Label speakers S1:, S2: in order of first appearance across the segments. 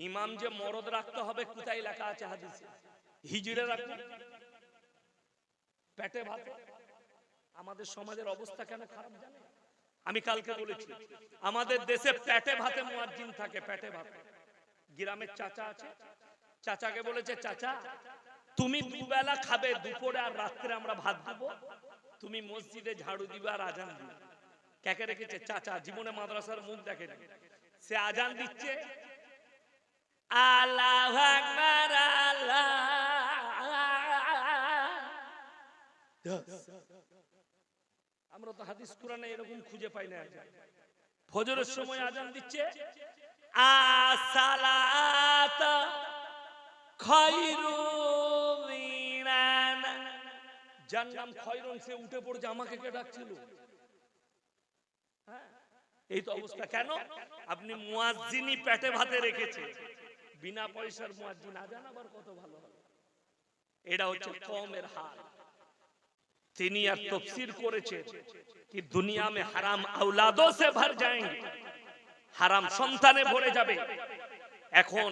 S1: ইমাম যে মরদ রাখতে হবে কোথায় লেখা আছে হাদিসে? হিজড়ে রাখবে, পেটে ভাতে। আমাদের সমাজের অবস্থা কেন খারাপ জানে? আমি কালকে বলেছি আমাদের দেশে পেটে ভাতে মুয়াজ্জিন থাকে, পেটে ভাতে। গ্রামের চাচা আছে, চাচাকে বলেছে চাচা তুমি দুবেলা খাবে, দুপুরে আর রাত্রে আমরা ভাত দেবো, তুমি মসজিদে ঝাড়ু দিবে আর আজান দিবে। কাকে রেখেছে? চাচা, জীবনে মাদ্রাসার মুখ দেখেনি। সে আজান দিচ্ছে, আল্লাহু আকবার, আল্লাহ। আমরা তো হাদিস কোরআনে এরকম খুঁজে পাই না। ফজরের সময় আজান দিচ্ছে, আসসালাত খায়রুম মিনান, যার নাম খয়রুন সে উঠে পড়ছে, আমাকে কে ডাকছিল? এই তো অবস্থা। কেন? আপনি মুয়াজ্জিনই পেটে ভাতে রেখেছে, বিনা পয়সার মুয়াজ্জিন আজান আবার কত ভালো হবে। এটা হচ্ছে কওমের হাল। তিনি আর তাফসীর করেছেন কি দুনিয়া মে হারাম আওলাদোं से भर जाएंगे, হারাম সন্তানে ভরে যাবে। এখন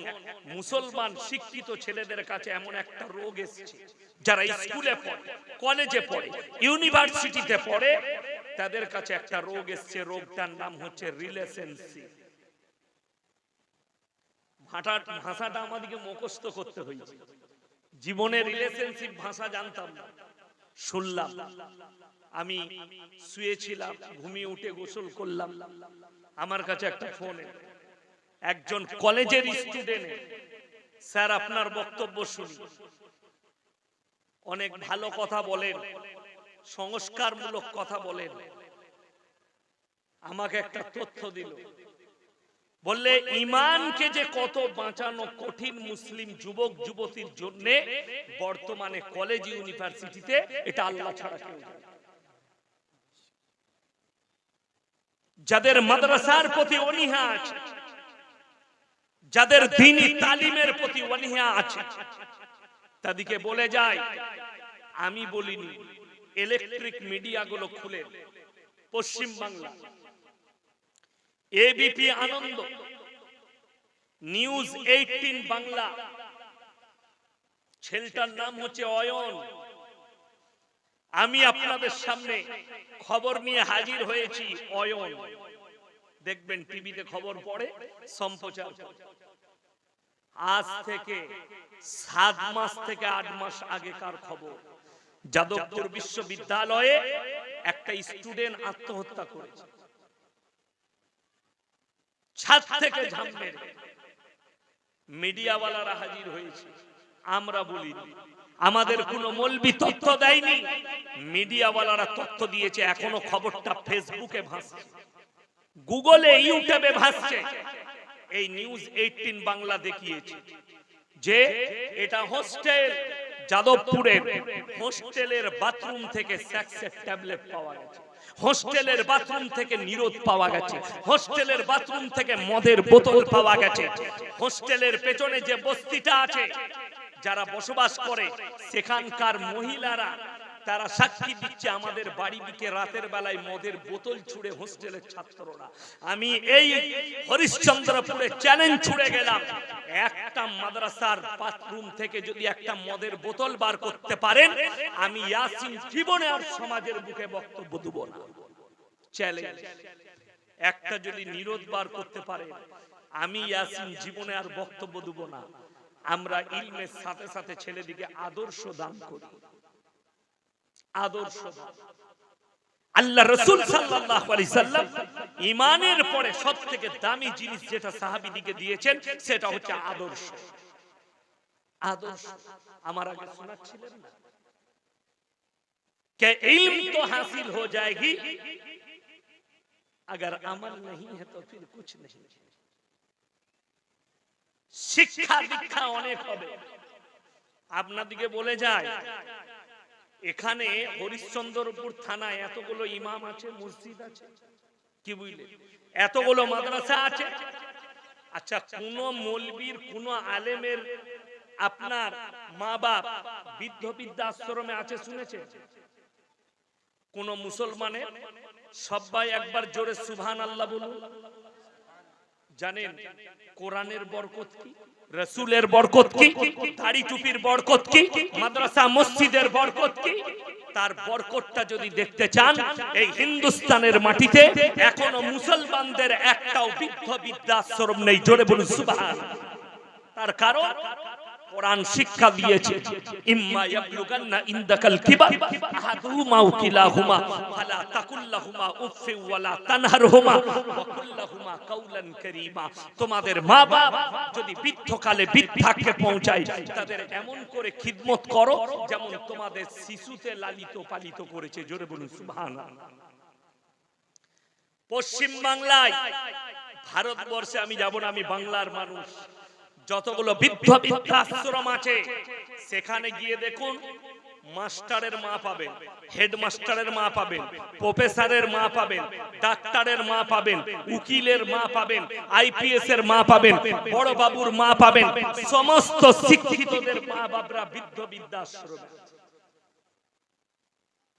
S1: মুসলমান শিক্ষিত ছেলেদের কাছে এমন একটা রোগ এসেছে, যারা স্কুলে পড়ে, কলেজে পড়ে, ইউনিভার্সিটিতে পড়ে, তাদের কাছে একটা রোগ এসেছে। রোগটার নাম হচ্ছে রিলেশনশিপ। ভাষাটা আমাদেরকে মুখস্থ করতে হয়েছে। জীবনে রিলেশনশিপ ভাষা জানতাম না, শুনলাম। আমি শুয়েছিলাম, ঘুমিয়ে উঠে গোসল করলাম, আমার কাছে একটা ফোন এলো। একজন কলেজের স্টুডেন্ট, স্যার আপনার বক্তব্য শুনি, অনেক ভালো কথা বলেন, সংস্কারমূলক কথা বলেন। আমাকে একটা তথ্য দিল, বললে ঈমানকে যে কত বাঁচানো কঠিন মুসলিম যুবক যুবতীর জন্য বর্তমানে কলেজ ইউনিভার্সিটিতে, এটা আল্লাহ ছাড়া কেউ জানে না। যাদের মাদ্রাসার প্রতি অনীহা আছে, যাদের দ্বীনি তালিমের প্রতি অনীহা আছে, তাদেরকে বলে যায়, আমি বলিনি, ইলেকট্রিক মিডিয়াগুলো খুলে পশ্চিম বাংলা, এবিপি আনন্দ, নিউজ 18 বাংলা, ছেলেটার নাম হচ্ছে অয়ন। আমি আপনাদের সামনে খবর নিয়ে হাজির হয়েছি। অয়ন দেখবেন টিভিতে খবর পড়ে, সম্প্রচার। আজ থেকে 7 মাস থেকে 8 মাস আগেকার খবর, যাদবপুর বিশ্ববিদ্যালয়ে একটা স্টুডেন্ট আত্মহত্যা করেছে। ছাদ থেকে ঝাঁপ মেরে মিডিয়াওয়ালারা হাজির হয়েছে। আমরা বলিনি, আমাদের কোনো মৌলবি তথ্য দেয়নি, মিডিয়াওয়ালারা তথ্য দিয়েছে। এখনো খবরটা ফেসবুকে ভাসছে, গুগলে, ইউটিউবে ভাসছে। এই নিউজ 18 বাংলা দেখিয়েছে যে এটা হোস্টেল, যাদবপুরের হোস্টেলের বাথরুম থেকে সেক্সের ট্যাবলেট পাওয়া গেছে, হোস্টেলের বাথরুম থেকে নিরোধ পাওয়া গেছে, হোস্টেলের বাথরুম থেকে মদের বোতল পাওয়া গেছে। হোস্টেলের পেছনে যে বস্তিটা আছে, যারা বসবাস করে সেখানকার মহিলারা তারা সাক্ষী দিচ্ছে, আমাদের বাড়ি দিকে রাতের বেলায় মদের বোতল ছুড়ে হোস্টেলের ছাত্ররা। আমি এই হরিশ্চন্দ্রপুরে চ্যালেঞ্জ ছুড়ে গেলাম, একটা মাদ্রাসার বাথরুম থেকে যদি একটা মদের বোতল বার করতে পারেন, আমি ইয়াসিন জীবনে আর সমাজের বুকে বক্তব্য দেব না। চ্যালেঞ্জ। একটা যদি নিরোধ বার করতে পারে, আমি ইয়াসিন জীবনে আর বক্তব্য দেব না। আমরা ইলমের সাথে সাথে ছেলেদিকে আদর্শ দান করি, আদর্শ। আল্লাহ রাসূল সাল্লাল্লাহু আলাইহি সাল্লাম ঈমানের পরে সবথেকে দামি জিনিস যেটা সাহাবীদিকে দিয়েছেন, সেটা হচ্ছে আদর্শ। आदर्श हमारा आगे सुनाচ্ছিলেন না कि इल्म तो हासिल हो जाएगी अगर अमल नहीं है तो फिर कुछ नहीं। শিক্ষা দীক্ষা অনেক হবে। আপনাদেরকে বলে যায় এখানে হরিশ্চন্দ্রপুর থানায় এতগুলো ইমাম আছে, মসজিদ আছে, কি বুঝলে, এতগুলো মাদ্রাসা আছে। আচ্ছা, কোন মৌলবীর কোন আলেমের আপনার মা বাপ বৃদ্ধ বৃদ্ধাশ্রমে আছে শুনেছে? কোন মুসলমানের? সবাই একবার জোরে সুবহানাল্লাহ বলুন। জানেন কোরআনের বরকত কি, রাসূলের বরকত কি, দাড়ি টুপির বরকত কি, মাদ্রাসা মসজিদের বরকত কি? তার বরকতটা যদি দেখতে চান, এই হিন্দুস্তানের মাটিতে এখনো মুসলমানদের একটাও বৃদ্ধ বৃদ্ধাশ্রম নেই। জোরে বলুন সুবহানাল্লাহ। তার কারণ কোরআন শিক্ষা দিয়েছে, ইম্মা ইয়াবলুগান্না ইনদাকাল কিবার আহাদুহুমা আও কিলাহুমা ফালা তাকুল লাহুমা উফফি ওয়ালা তানহারহুমা ওয়া কুল লাহুমা কাওলান কারীমা। তোমাদের মা বাপ যদি বৃদ্ধকালে বৃদ্ধাকে পৌঁছায়, তাদের এমন করে খিদমত করো যেমন তোমাদের শিশুতে লালিত পালিত করেছে। জোরে বলুন সুবহানাল্লাহ। পশ্চিম বাংলায়, ভারতবর্ষে আমি যাব না, আমি বাংলার মানুষ, যতগুলো বৃদ্ধাশ্রম আছে সেখানে গিয়ে দেখুন, মাস্টারের মা পাবেন, হেডমাস্টারের মা পাবেন, প্রফেসরের মা পাবেন, ডাক্তারের মা পাবেন, উকিলের মা পাবেন, আইপিএস এর মা পাবেন, বড় বাবুর মা পাবেন, সমস্ত শিক্ষিতদের মা বাবরা বৃদ্ধাশ্রমে।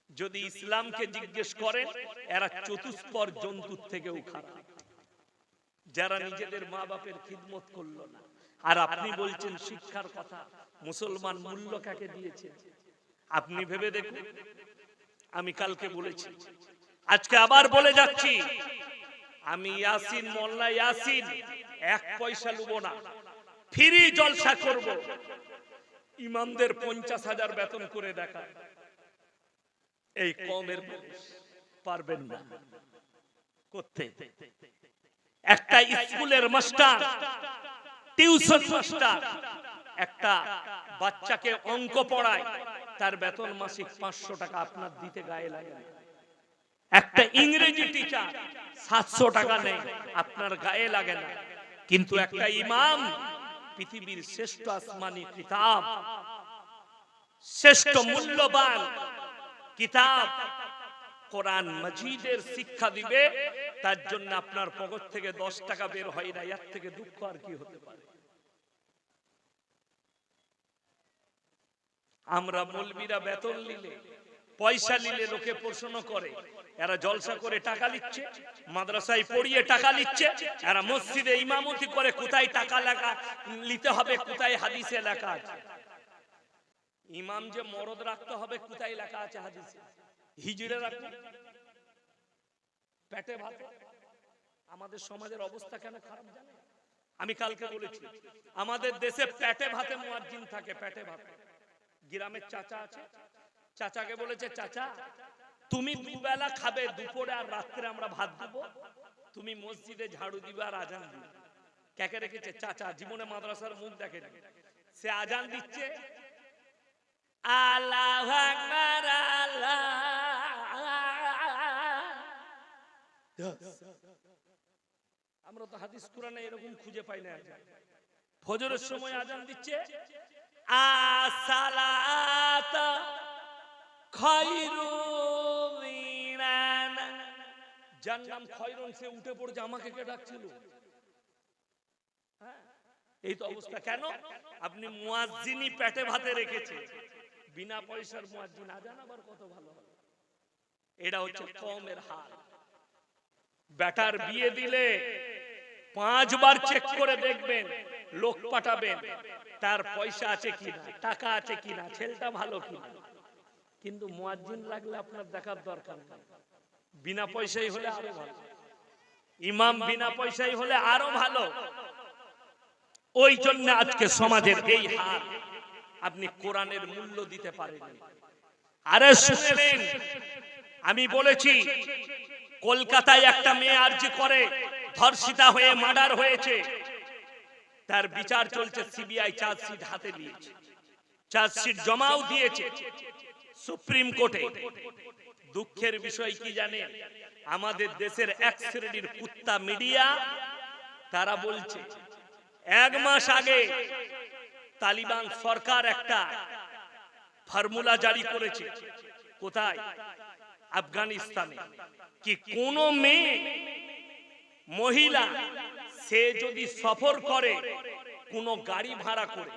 S1: যদি ইসলামকে জিজ্ঞেস করেন, এরা চতুষ্পদ জন্তুর থেকেও খারাপ, যারা নিজেদের মা বাপের খিদমত করলো না। আর আপনি বলছেন শিক্ষার কথা। মুসলমান মূল্য কাকে দিয়েছে আপনি ভেবে দেখুন। আমি কালকে বলেছি, আজকে আবার বলে যাচ্ছি, আমি ইয়াসিন, মোল্লা ইয়াসিন, 1 পয়সা লুবো না, ফ্রি জলসা করব। ইমামদের 50,000 বেতন করে দেখা, এই কমের পারবেন না করতে। একটা স্কুলের মাস্টার, টিউশন মাস্টার একটা বাচ্চাকে অঙ্ক পড়ায়, তার বেতন মাসিক 500 টাকা আপনার দিতে গায়ে লাগে। একটা ইংরেজি টিচার 700 টাকা নেয়, আপনার গায়ে লাগে না। কিন্তু একটা ইমাম, পৃথিবীর শ্রেষ্ঠ আসমানি কিতাব, শ্রেষ্ঠ মূল্যবান কিতাব কোরআন মাজিদের শিক্ষা দিবে, তার জন্য আপনার পকেট থেকে 10 টাকা বের হয় না। এর থেকে দুঃখ আর কি হতে পারে? আমরা মৌলবীরা বেতন নিলে, পয়সা নিলে লোকে প্রশ্ন করে, এরা জলসা করে টাকা নিচ্ছে, মাদ্রাসায় পড়িয়ে টাকা নিচ্ছে, এরা মসজিদে ইমামতি করে, কোথায় টাকা লেখা নিতে হবে, কোথায় হাদিসে লেখা আছে? ইমাম যে মরদ রাখতে হবে, কোথায় লেখা আছে হাদিসে? হিজড়ে রাখবে, পেটে ভাত। আমাদের সমাজের অবস্থা কেন খারাপ জানেন? আমি কালকে বলেছি, আমাদের দেশে পেটে ভাতে মুয়াজ্জিন থাকে, পেটে ভাতে। গ্রামের চাচা আছে, চাচাকে বলেছে, চাচা তুমি দুবেলা খাবে, দুপুরে আর রাত্রে আমরা ভাত দেবো, তুমি মসজিদে ঝাড়ু দিবে আর আজান দিবে। কাকে রেখেছে? চাচা। জীবনে মাদ্রাসার মুখ দেখেনি। সে আজান দিচ্ছে, আল্লাহু আকবার, আল্লাহ। আমরা তো হাদিস কোরআনে এরকম খুঁজে পাই না। ফজরের সময় আজান দিচ্ছে, আসসালাত খায়রুম মিনান, যার নাম খয়রুন, সে উঠে পড়ে আমাকে কে ডাকছিল? এই তো অবস্থা। কেন? আপনি মুয়াজ্জিনই পেটে ভাতে রেখেছে, বিনা পয়সার মুয়াজ্জিন। আজান আবার কত ভালো হবে। এটা হচ্ছে কওমের হাল। বেটার বিয়ে দিলে 5 বার চেক করে দেখবেন, লোক পাঠাবেন তার পয়সা আছে কিনা, টাকা আছে কিনা, ছেলেটা ভালো কিনা। কিন্তু মুয়াজ্জিন লাগলে আপনার দেখার দরকার নেই। বিনা পয়সাই হলে আরো ভালো, ইমাম বিনা পয়সাই হলে আরো ভালো। ওই জন্য আজকে সমাজের এই হাল। আপনি কোরআনের মূল্য দিতে পারেন। আরে শুনেলেন, আমি বলেছি কলকাতায় একটা মেয়ে আরজি করে ধর্ষিতা হয়ে মার্ডার হয়েছে, তার বিচার চলছে। সিবিআই চার্জশিট হাতে নিয়েছে, চার্জশিট জমাও দিয়েছে সুপ্রিম কোর্টে। দুঃখের বিষয় কি জানেন? আমাদের দেশের এক শ্রেণীর কুত্তা মিডিয়া, তারা বলছে 1 মাস আগে তালিবান সরকার একটা ফর্মুলা জারি করেছে। কোথায়? আফগানিস্তানে। কি কোন মেয়ে, মহিলা, সে যদি সফর করে কোন গাড়ি ভাড়া করে,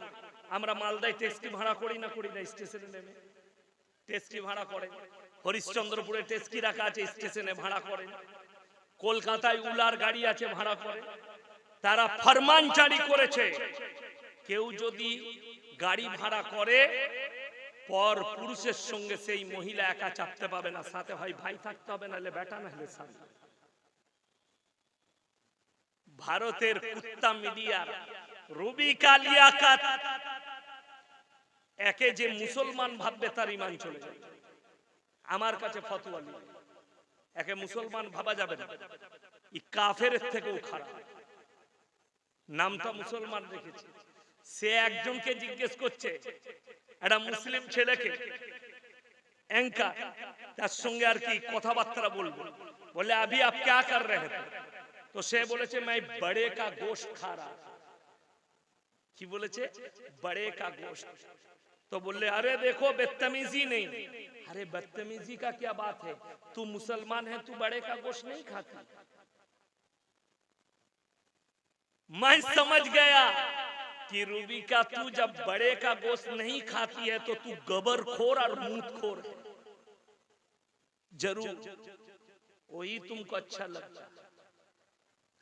S1: আমরা মালদায় ট্যাক্সি ভাড়া করি না, করি না? স্টেশনে নেমে ট্যাক্সি ভাড়া করে, হরিশ্চন্দ্রপুরে ট্যাক্সি রাখা আছে, স্টেশনে ভাড়া করে। কলকাতায় উলার গাড়ি আছে, ভাড়া করে। তারা ফরমান জারি করেছে, কেউ যদি গাড়ি ভাড়া করে পর পুরুষের সঙ্গে সেই মহিলা একা চাপতে পাবে না, সাথে হয় ভাই থাকতে হবে, নাহলে বেটা, নাহলে স্বামী। ভারতের কুত্তা মিডিয়ার রুবিকা লিয়াকত একে যে মুসলমান ভাববে তার ঈমান চলে যাবে। আমার কাছে ফতোয়া নিয়ে একে মুসলমান ভাবা যাবে না, এই কাফেরের থেকেও খারাপ। নামটা মুসলমান রেখেছে। সে একজনকে জিজ্ঞেস করছে, একটা মুসলিম ছেলেকে, অ্যাঙ্কার, তার সঙ্গে আর কি কথাবার্তা বলবো, বলে अभी आप क्या कर रहे थे? তো সে বলেছে मैं बड़े का गोश्त खा रहा। কি বলেছে? बड़े का गोश्त। तो बोले अरे देखो बदतमीजी नहीं। अरे बदतमीजी का क्या बात है, तू मुसलमान है, तू बड़े का गोश्त नहीं खाती। मैं समझ गया कि रूबिका तू जब बड़े का गोश्त नहीं खाती है तो तू गबरखोर और मूतखोर है, जरूर वही तुमको अच्छा लगता।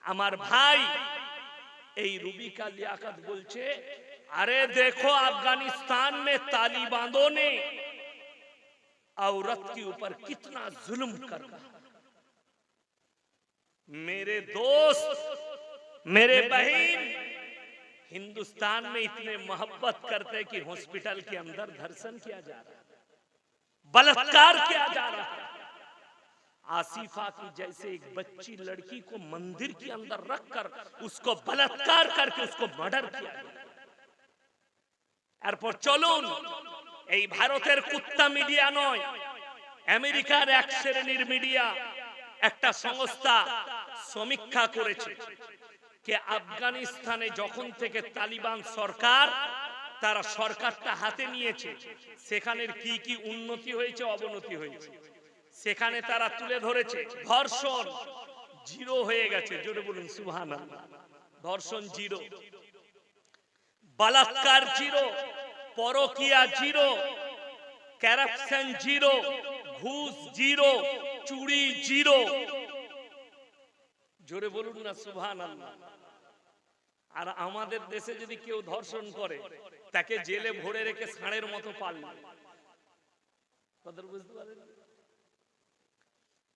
S1: আমার ভাই এই रूबिका लियाकत बोलছে, अरे देखो अफगानिस्तान में तालिबानों ने औरत के ऊपर कितना जुल्म कर रहा। मेरे दोस्त, मेरे बहन, हिंदुस्तान में इतने मोहब्बत करते कि हॉस्पिटल के अंदर धर्षण किया जा रहा है, बलात्कार किया जा रहा है। आसिफा की जैसे एक बच्ची लड़की को मंदिर के अंदर रखकर उसको बलात्कार करके उसको मर्डर किया गया। এরপর চলুন, এই ভারতের কুত্তা মিডিয়া নয়, আমেরিকার এক শ্রেণীর মিডিয়া একটা সংস্থা সমীক্ষা করেছে যে আফগানিস্তানে যখন থেকে তালিবান সরকার, তারা সরকারটা হাতে নিয়েছে, সেখানের কি কি উন্নতি হয়েছে, অবনতি হয়েছে, সেখানে তারা তুলে ধরেছে। ধর্ষণ জিরো হয়ে গেছে, জোরে বলুন সুবহানাল্লাহ। ধর্ষণ জিরো, बलात्कार जीरो, পরকিয়া জিরো, কারাপশন জিরো, ঘুষ জিরো, চুরি জিরো, জোরে বলুন না সুবহানাল্লাহ। আর আমাদের দেশে যদি কেউ ধর্ষণ করে তাকে জেলে ভরে রেখে ষাঁড়ের মতো পালবে। কথা বুঝতে পারেন?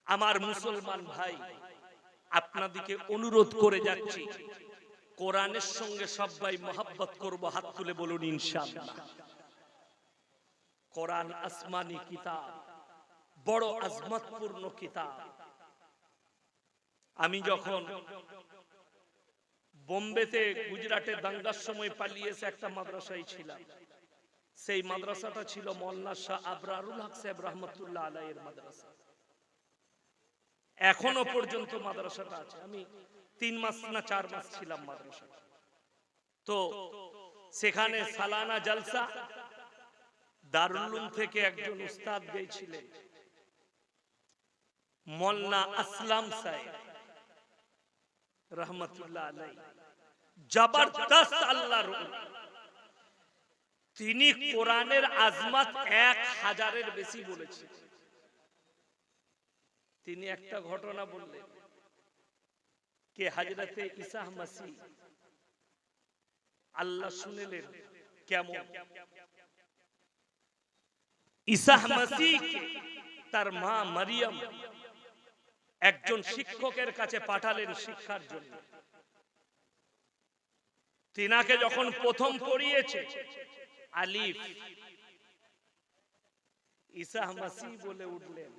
S1: আমার মুসলমান ভাই, আপনাদেরকে অনুরোধ করে যাচ্ছি, কোরআনের সঙ্গে সবাই মহব্বত করব, হাত তুলে বলুন ইনশাআল্লাহ। কোরআন আসমানি কিতাব, বড় আজমতপূর্ণ কিতাব। আমি যখন বোম্বেতে গুজরাটে দাঙ্গার সময় পালিয়ে এসে একটা মাদ্রাসায় ছিলাম, সেই মাদ্রাসাটা ছিল মওলানা শাহ আবরারুল হক সাহেব রহমাতুল্লাহ আলাইহির মাদ্রাসা। এখনো পর্যন্ত মাদ্রাসাটা আছে। আমি 3 মাস না 4 মাস ছিলাম মাদ্রাসা। তো সেখানে সালানা জলসা, দারুল উলুম থেকে একজন উস্তাদ গিয়েছিলেন, মওলানা আসলাম সাহেব রহমাতুল্লাহ আলাইহি, জবরদস্ত আল্লাহর ওলি। তিনি কোরআনের আজমত 1000-এর বেশি বলেছেন। তিনি একটা ঘটনা বললেন कि हजरत ईसा मसीह আল্লাহ শুনলেন কেমন। ঈসা মসিহকে তার মা মারিয়াম একজন শিক্ষকের কাছে পাঠালেন শিক্ষার জন্য। তিনাকে যখন প্রথম পড়িয়েছে আলিফ, ঈসা মসিহ বলে উঠলেন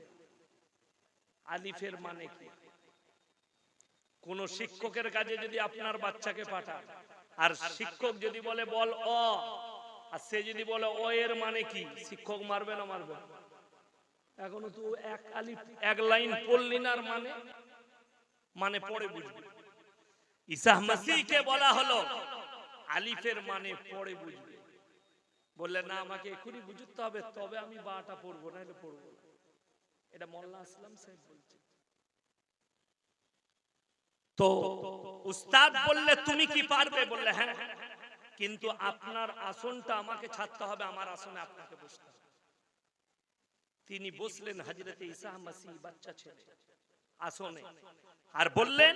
S1: আলিফের মানে কি? কোন শিক্ষকের কাছে যদি আপনার বাচ্চাকে পাঠান আর শিক্ষক যদি বলে বল অ, আর সে যদি বলে অ এর মানে কি, শিক্ষক মারবে না মারবে? এখনো তো এক আলিফ এক লাইন পড়লি না, মানে পড়ে বুঝবে। ঈসা মসিহকে বলা হলো আলিফের মানে পড়ে বুঝবে। বললে না, আমাকে এখনই বুঝতে হবে, তবে আমি বাটা পড়বো, না হলে পড়বো না। এটা মোল্লা আসলাম সাহেব বলছে। তো উস্তাদ বললে তুমি কি পারবে? বললে হ্যাঁ, কিন্তু আপনার আসনটা আমাকে ছাড়তে হবে, আমার আসনে আপনাকে বসতে হবে। তিনি বসলেন হযরত ঈসা মসিহ বাচ্চা ছেলে আসনে, আর বললেন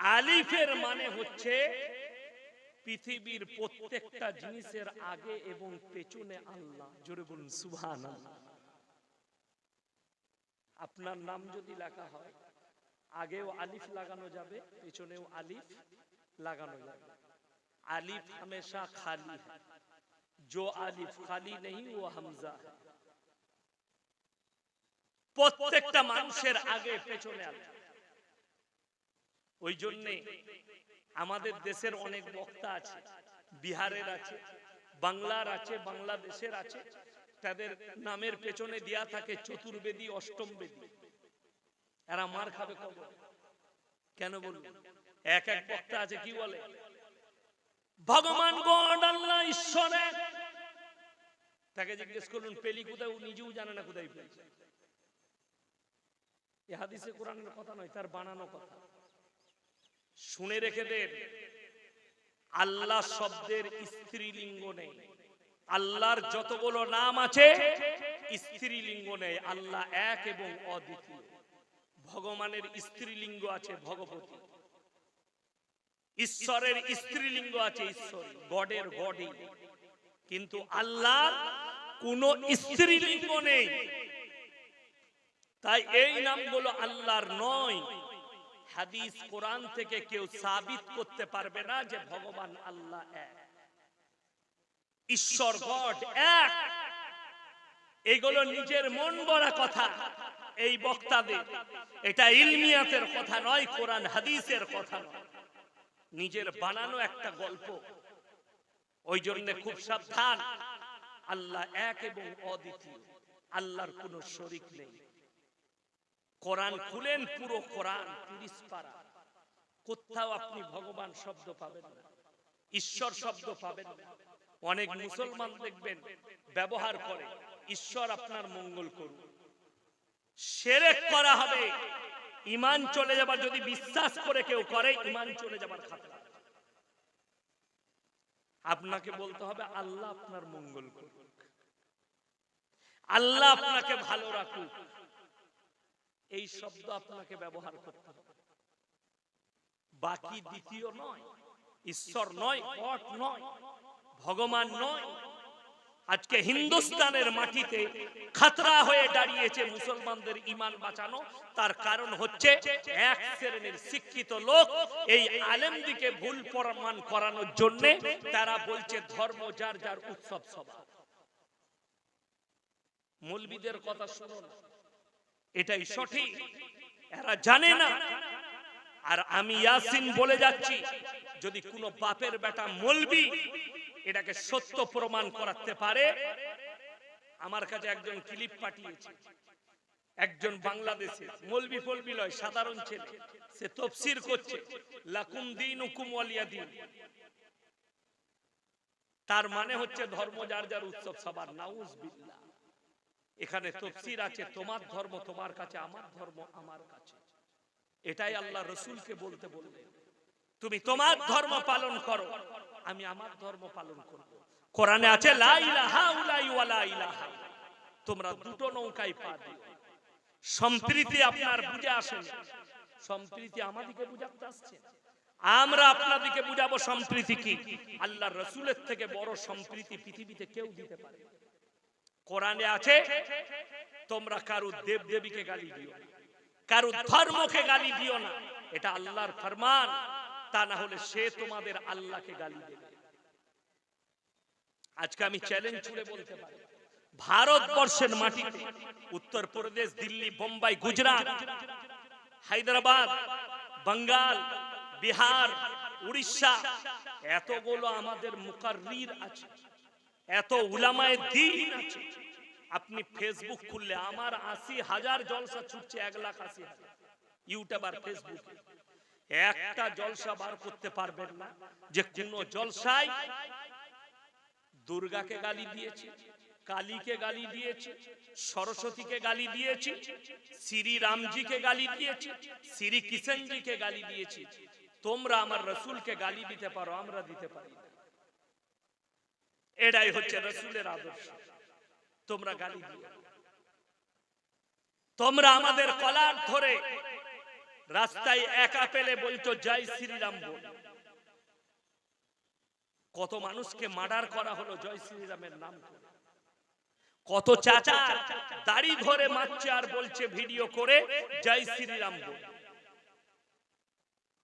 S1: আলিফের মানে হচ্ছে পৃথিবীর প্রত্যেকটা জিনিসের আগে এবং পেছনে আল্লাহ। জোরে বলুন সুবহানাল্লাহ। আপনার নাম যদি লেখা হয়, আগেও আলিফ লাগানো যাবে, পেছনেও আলিফ লাগানো যাবে। আলিফ हमेशा खाली है, जो आलिफ खाली नहीं वो हमजा है। প্রত্যেকটা মানুষের আগে পেছনে আলিফ। ওই জন্যে আমাদের দেশের অনেক বক্তা আছে, বিহারের আছে, বাংলার আছে, বাংলাদেশের আছে, তাদের নামের পেছনে দেয়া থাকে চতুর্বেদী, অষ্টম বেদী। এরা মার খাবে কবে? কেন বলুন? এক এক বক্তা আছে কি বলে, ভগবান গড আল্লাহ ঈশ্বর এক। তাকে জিজ্ঞেস করুন পেলি কোথায়, ও নিজেও জানে না কোথায় পেয়েছে। এ হাদিসে কোরআনের কথা নয়, তার বানানো কথা। শুনে রেখে দেন, আল্লাহ শব্দের স্ত্রীলিঙ্গ নেই। আল্লাহর যতগুলো নাম আছে স্ত্রীলিঙ্গ নেই। আল্লাহ এক এবং অদ্বিতীয়। ভগবানের স্ত্রীলিঙ্গ আছে ভগবতী, ঈশ্বরের স্ত্রীলিঙ্গ আছে ঈশ্বরী, গডের গডই। কিন্তু আল্লাহর কোন স্ত্রীলিঙ্গ নেই। তাই এই নামগুলো আল্লাহর নয়। হাদিস কোরআন থেকে কেউ সাবিত করতে পারবে না যে ভগবান আল্লাহ এক, ঈশ্বর গড এক। এগুলো নিজের মন গড়া কথা এই বক্তাদের। এটা ইলমিয়াতের কথা নয়, কোরআন হাদিসের কথা নয়, নিজের বানানো একটা গল্প। ওই জন্য খুব সাবধান। আল্লাহ এক এবং অদ্বিতীয়, আল্লাহর কোনো শরীক নেই। কোরআন খুলেন, পুরো কোরআন 30 পারা, কোথাও আপনি ভগবান শব্দ পাবেন না, ঈশ্বর শব্দ পাবেন না। অনেক মুসলমান দেখবেন ব্যবহার করে ঈশ্বর আপনার মঙ্গল করুন। শিরক করা হবে, ঈমান চলে যাবার। যদি বিশ্বাস করে কেউ করে, ঈমান চলে যাবার খাতরা। আপনাকে বলতে হবে আল্লাহ আপনার মঙ্গল করুক, আল্লাহ আপনাকে ভালো রাখুক। এই শব্দ আপনাকে ব্যবহার করতে হবে। বাকি দ্বিতীয় নয়, ঈশ্বর নয়, গড নয়, ভগবান নয়। আজকে হিন্দুস্তানের মাটিতে খাতরা হয়ে দাঁড়িয়েছে মুসলমানদের ঈমান বাঁচানো। তার কারণ হচ্ছে এক শ্রেণীর শিক্ষিত লোক এই আলেমদিকে ভুল প্রমাণ করানোর জন্য তারা বলছে ধর্ম যার যার উৎসব সভা। মৌলবীদের কথা শুনুন, এটাই সঠিক, এরা জানে না। আর আমি ইয়াসিন বলে যাচ্ছি, যদি কোনো বাপের বেটা মৌলবী এটাকে সত্য প্রমাণ করাতে পারে। আমার কাছে একজন ক্লিপ পাঠিয়েছে, একজন বাংলাদেশে মৌলবী ফলবি লয়, সাধারণ ছেলে, সে তাফসীর করছে লাকুম দীনুকুম ওয়ালিয়া দীন। তার মানে হচ্ছে ধর্ম যার যার উৎসব সবার। নাউজুবিল্লাহ। এখানে তাফসীর আছে তোমার ধর্ম তোমার কাছে, আমার ধর্ম আমার কাছে। এটাই আল্লাহ রাসূলকে বলতে বললেন, তুমি তোমার ধর্ম পালন করো, আমি আমার ধর্ম পালন করব। কোরআনে আছে লা ইলাহা উলাই ওয়া লা ইলাহা। তোমরা দুটো নৌকায় পা দিও। সম্প্রীতি আপনার বুঝে আসেন, সম্প্রীতি আমাদেরকে বুঝাতে আসছে, আমরা আপনাদেরকে বুঝাবো সম্প্রীতি কি। আল্লাহর রাসূলের থেকে বড় সম্প্রীতি পৃথিবীতে কেউ দিতে পারে। কোরআনে আছে তোমরা কারো দেব দেবীকে গালি দিও না, কারো ধর্মকে গালি দিও না। এটা আল্লাহর ফরমান, তা না হলে সে তোমাদের আল্লাহকে গালি দেবে। আজকে আমি চ্যালেঞ্জ ছুড়ে বলতে পারি, ভারতবর্ষের মাটিতে উত্তরপ্রদেশ, দিল্লি, বোম্বাই, গুজরাট, হায়দ্রাবাদ, বাঙ্গাল, বিহার, উড়িষ্যা, এতগুলো আমাদের মুকাররির আছে, এত উলামায়ে দ্বীন আছে। আপনি ফেসবুক খুললে আমার 80,000 জলসা ছুটছে, 1,80,000 ইউটিউবার ফেসবুকে। একটা জলসা বার করতে পারবেন না যে কোন জলসায় দুর্গাকে গালি দিয়েছে, কালীকে গালি দিয়েছে, সরস্বতীকে গালি দিয়েছে, শ্রী রামজিকে গালি দিয়েছে, শ্রী কৃষ্ণজিকে গালি দিয়েছে। তোমরা আমার রাসূলকে গালি দিতে পারো, আমরা দিতে পারি না। এটাই হচ্ছে রাসূলের আদর্শ। তোমরা গালি দিও, তোমরা আমাদের কলার ধরে রাস্তায় একা পেলে বলতো জয় শ্রীরাম বল। কত মানুষকে মার্ডার করা হলো জয় শ্রীরামের নাম করে। কত চাচা দাড়ি ধরে মারছে আর বলছে ভিডিও করে জয় শ্রীরাম বল।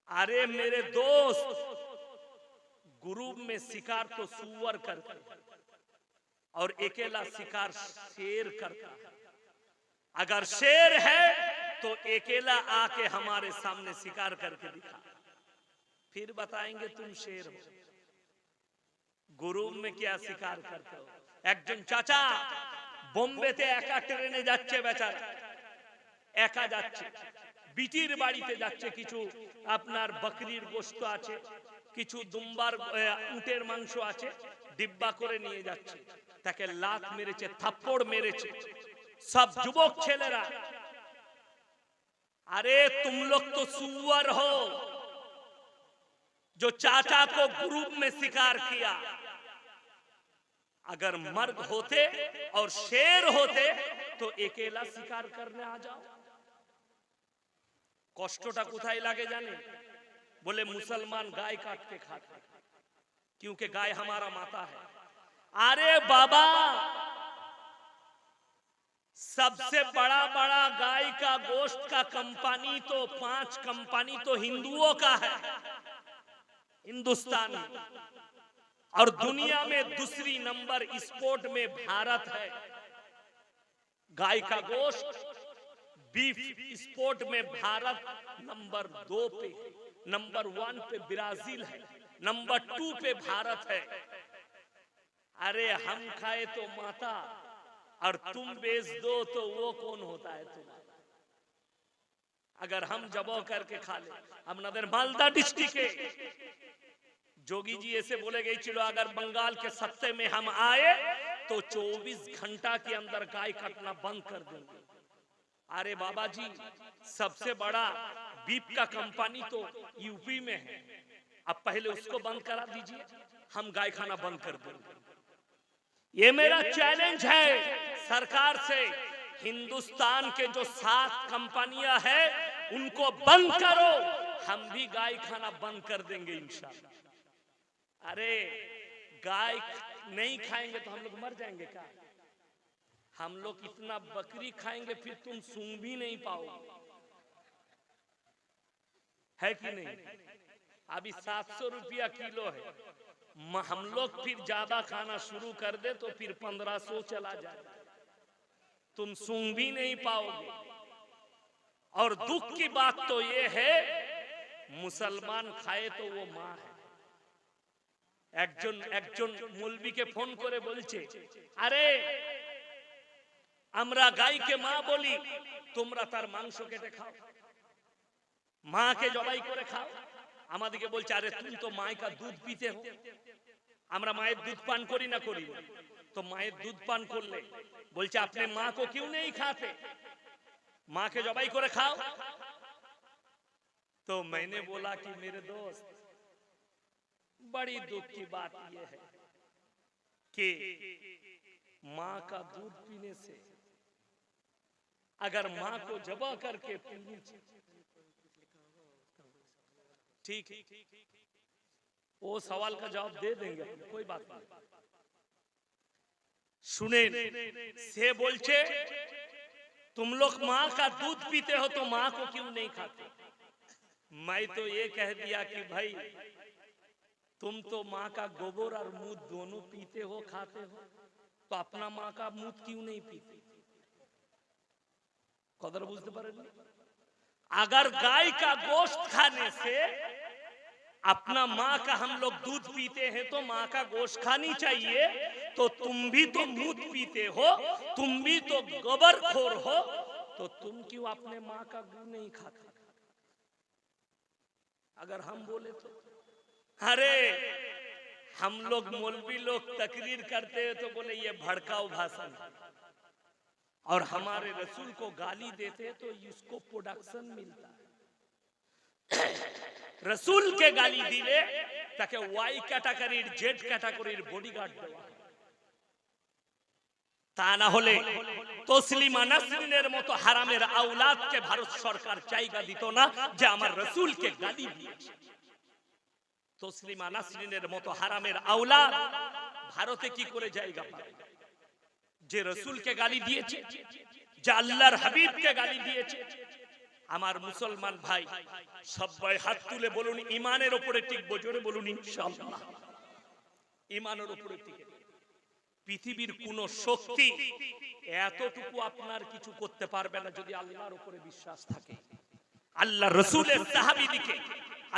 S1: अरे मेरे दोस्त, ग्रुप में शिकार तो सुअर करते और अकेला शिकार शेर करता है। अगर शेर है तो अकेला आके हमारे सामने शिकार करके दिखा, फिर बताएंगे तुम शेर हो। ग्रुप में क्या शिकार करते हो। একজন চাচা বোম্বেতে একা ট্রেনে যাচ্ছে, বেচারা একা যাচ্ছে, বিটির বাড়িতে যাচ্ছে, কিছু আপনার বকরির গোশত আছে, কিছু দুম্বার উটের মাংস আছে, ডিব্বা করে নিয়ে যাচ্ছে। তাকে লাত মেরেছে, থাপ্পড় মেরেছে सब युवक ছেলেরা। अरे तुम लोग तो सुअर हो जो चाचा को ग्रुप में शिकार किया। अगर मर्द होते और शेर होते तो अकेला शिकार करने आ जाओ। কষ্টটা কোথায় লাগে জানে? बोले मुसलमान गाय काट के खाते क्योंकि गाय हमारा माता है। अरे बाबा, सबसे बड़ा बड़ा गाय का गोश्त का कंपनी तो 5 कंपनी तो हिंदुओं का है, हिंदुस्तान में। और दुनिया में दूसरी नंबर एक्सपोर्ट में भारत है। गाय का गोश्त बीफ एक्सपोर्ट में भारत नंबर 2 पे, नंबर 1 पे ब्राजील है, नंबर 2 पे भारत है। अरे हम खाए तो माता और तुम बेच दो तो वो कौन होता है तुम्हारा? अगर हम जबो करके खा ले। আমাদের মালদা डिस्ट्रिक्ट जोगी जी ऐसे बोले गई चलो अगर बंगाल के सत्ते में हम आए तो 24 घंटा के अंदर गाय काटना बंद कर देंगे। अरे बाबा जी, सबसे बड़ा बीफ का कंपनी तो यूपी में है, अब पहले उसको बंद करा दीजिए, हम गाय खाना बंद कर देंगे। ये मेरा चैलेंज है सरकार से। हिंदुस्तान के जो 7 कंपनियां हैं उनको बंद करो, हम भी गाय खाना बंद कर देंगे इंशाल्लाह। अरे गाय नहीं खाएंगे तो हम लोग मर जाएंगे क्या? हम लोग इतना बकरी खाएंगे फिर तुम सूंघ भी नहीं पाओगे, है कि नहीं? अभी 700 रुपया किलो है, हम लोग फिर ज्यादा खाना शुरू कर दे तो फिर 1500 चला जाए, तुम सूंघ भी नहीं पाओगे। और दुख की बात तो ये है मुसलमान खाए तो वो माँ है। একজন মৌলবীকে ফোন করে বলছে, আরে আমরা গাইকে মা বলি, তোমরা তার মাংস কেটে খাও, মাকে জবাই করে খাও। আমাদেরকে বলছে আরে তুমি তো মায়ের কা দুধ পিতে हो। আমরা মায়ের দুধ পান করি না করি না? तो মায়ের দুধ পান করলে বলছে আপনি মা को क्यों नहीं खाते, মাকে জবাই করে খাও। तो मैंने बोला कि मेरे दोस्त, बड़ी दुख की बात यह है कि माँ का दूध पीने से अगर माँ को जबा करके पीनी, ठीक है वो सवाल का जवाब दे देंगे, कोई बात नहीं। सुने से बोलचे तुम लोग माँ का दूध पीते हो तो माँ को क्यों नहीं खाते? मैं तो ये कह दिया कि भाई तुम तो माँ का गोबर और मूत दोनों पीते हो, खाते हो, तो अपना माँ का मूत क्यों नहीं पीते? कदर बुझते पारेंगे? अगर गाय का गोश्त खाने से अपना माँ का हम लोग दूध पीते हैं तो माँ का गोश्त खानी चाहिए, तो तुम भी तो मूत पीते हो, तुम भी तो गोबरखोर हो, तो तुम क्यों अपने माँ का दूध नहीं खाते? अगर हम बोले तो अरे हम लोग मौलवी लोग तकरीर करते हैं तो बोले ये भड़काऊ भाषण, और हमारे रसूल को गाली देते हैं तो इसको प्रोडक्शन मिलता है। रसूल के गाली दिले ताके वाई कैटेगरीर जेड कैटेगरीर बॉडीगार्ड देवा। তা না হলে তসলিমা নাসরিনের মতো হারামের আওলাদকে ভারত সরকার জায়গা দিত না যে আমার রাসূলকে গালি দিয়েছে। তসলিমা নাসরিনের মতো হারামের আওলাদ ভারতে কি করে জায়গা পাবে? যে রাসূলকে গালি দিয়েছে, যে আল্লাহর হাবিবকে গালি দিয়েছে। আমার মুসলমান ভাই সবাই হাত তুলে বলুন ঈমানের উপরে টিকবো, জোরে বলুন ইনশাআল্লাহ। ঈমানের উপরে টিকে পৃথিবীর কোন শক্তি এতটুকু আপনার কিছু করতে পারবে না যদি আল্লাহর উপরে বিশ্বাস থাকে। আল্লাহ রাসূলের সাহাবীদিকে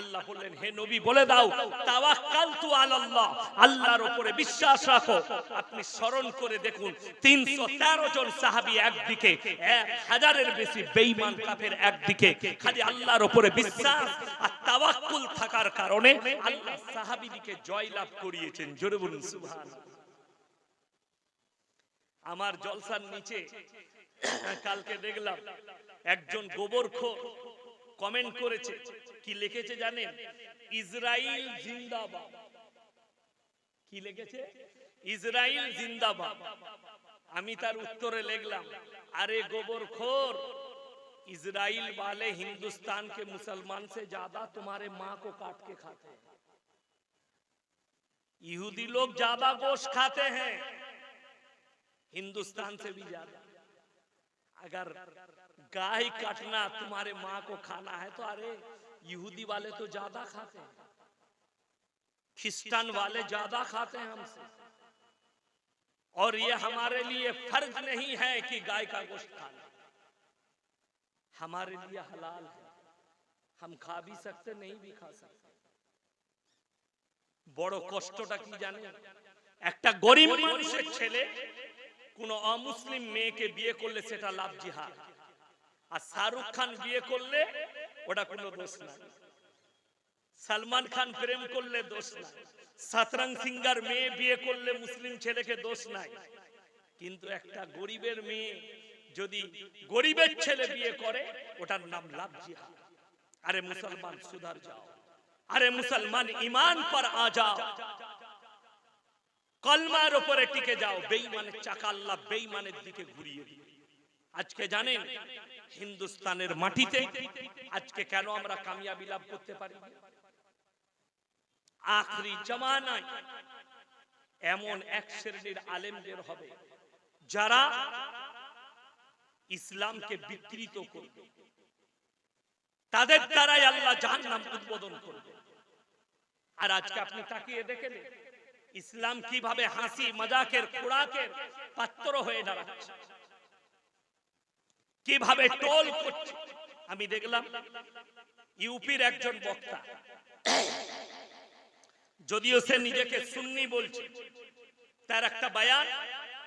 S1: আল্লাহ বললেন, হে নবী বলে দাও তাওয়াক্কালতু আলাল্লাহ, আল্লাহর উপরে বিশ্বাস রাখো। আপনি স্মরণ করে দেখুন 313 জন সাহাবী একদিকে, 1000-এর বেশি বেঈমান কাফের একদিকে, খালি আল্লাহর উপরে বিশ্বাস আর তাওয়াক্কুল থাকার কারণে আল্লাহ সাহাবীদিকে জয়লাভ করিয়েছেন। জোরে বলুন সুবহানাল্লাহ। আমার জলসার নিচে কালকে দেখলাম একজন গোবরখোর কমেন্ট করেছে। কি লিখেছে জানেন? ইসরাইল জিন্দাবাদ। কি লিখেছে? ইসরাইল জিন্দাবাদ। আমি তার উত্তরে লিখলাম, अरे गोबरखोर, इजराइल वाले हिंदुस्तान के मुसलमान से ज्यादा तुम्हारे माँ को काट के खाते हैं। यहूदी लोग ज्यादा गोश्त खाते हैं हिंदुस्तान से भी ज्यादा। अगर गाय काटना तुम्हारे माँ को खाना है तो अरे यहूदी वाले तो ज्यादा खाते हैं, ख्रिस्टान वाले ज्यादा खाते हैं हमसे, और ये हमारे लिए फर्ज नहीं है कि गाय का गोश्त खाना, हमारे लिए हलाल है, हम खा भी सकते नहीं भी खा सकते। বড় কষ্টটা কি জানেন? একটা গরিব মানুষের ছেলে কোন অমুসলিম মেয়েকে বিয়ে করলে সেটা লাভ জিহাদ, আর শাহরুখ খান বিয়ে করলে ওটা কোনো দোষ না, সলমান খান প্রেম করলে দোষ না, শতরঞ্জ সিঙ্গার মেয়ে বিয়ে করলে মুসলিম ছেলেকে দোষ নাই। কিন্তু একটা গরিবের মেয়ে যদি গরিবের ছেলে বিয়ে করে ওটার নাম লাভ জিহাদ। আরে মুসলমান সুধার যাও, আরে মুসলমান ঈমান पर आ जाओ, কলমার উপরে টিকে যাও। বেঈমানের চাকা আল্লাহ বেঈমানের দিকে ঘুরিয়ে দিবে। আজকে জানেন হিন্দুস্তানের মাটিতে আজকে কেন আমরা কামিয়াবি লাভ করতে পারি? আখরি জামানায় এমন এক শ্রেণীর আলেমদের হবে যারা ইসলামকে বিকৃত করবে, তাদের দ্বারাই আল্লাহ জাহান্নাম উদ্বোধন করবে। আর আজকে আপনি তাকিয়ে দেখেন ইসলাম কিভাবে হাসি মজাকের খোরাকের পাত্র হয়ে দাঁড়াচ্ছে, কিভাবে টোল করছে। আমি দেখলাম ইউপির একজন বক্তা, যদিও সে নিজেকে সুন্নি বলছে, তার একটা বয়ান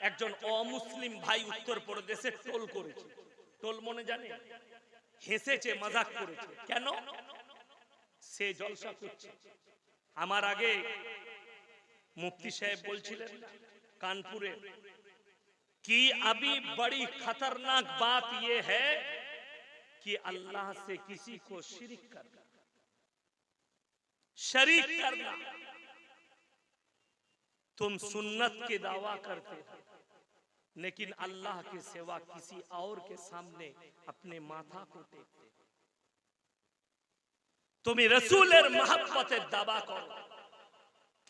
S1: একজন অমুসলিম ভাই উত্তর প্রদেশে টোল করেছে। টোল মনে জানে, হেসেছে, মজাক করেছে। কেন? সে জলসা করছে। আমার আগে মুফতি সাহেব বলছিলেন कानपुरे कि अभी बड़ी खतरनाक बात यह है कि अल्लाह से किसी को शिरक करना, शरीक करना। तुम सुन्नत के दावा करते हो लेकिन अल्लाह के सिवा किसी और के सामने अपने माथा को टेकते। তুমি রাসূলের মহব্বতের দাবা করো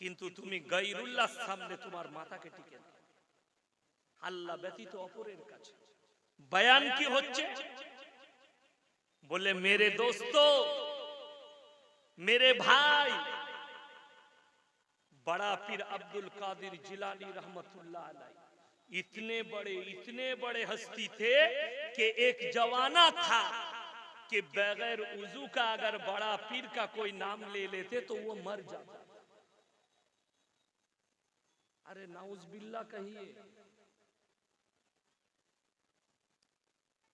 S1: কিন্তু তুমি গায়রুল্লাহর সামনে তোমার মাথাকে টিকে দাও আল্লাহ ব্যতীত অপরের কাছে। বয়ান কি হচ্ছে? বলে मेरे दोस्तों, मेरे भाई, बड़ा पीर अब्दुल कादिर जिलानी रहमतुल्लाह अलैह इतने बड़े हस्ती थे कि एक जमाना था कि बगैर उजू का अगर बड़ा पीर का कोई नाम ले लेते तो वो मर जाता। अरे नाउज बिल्ला कहिए,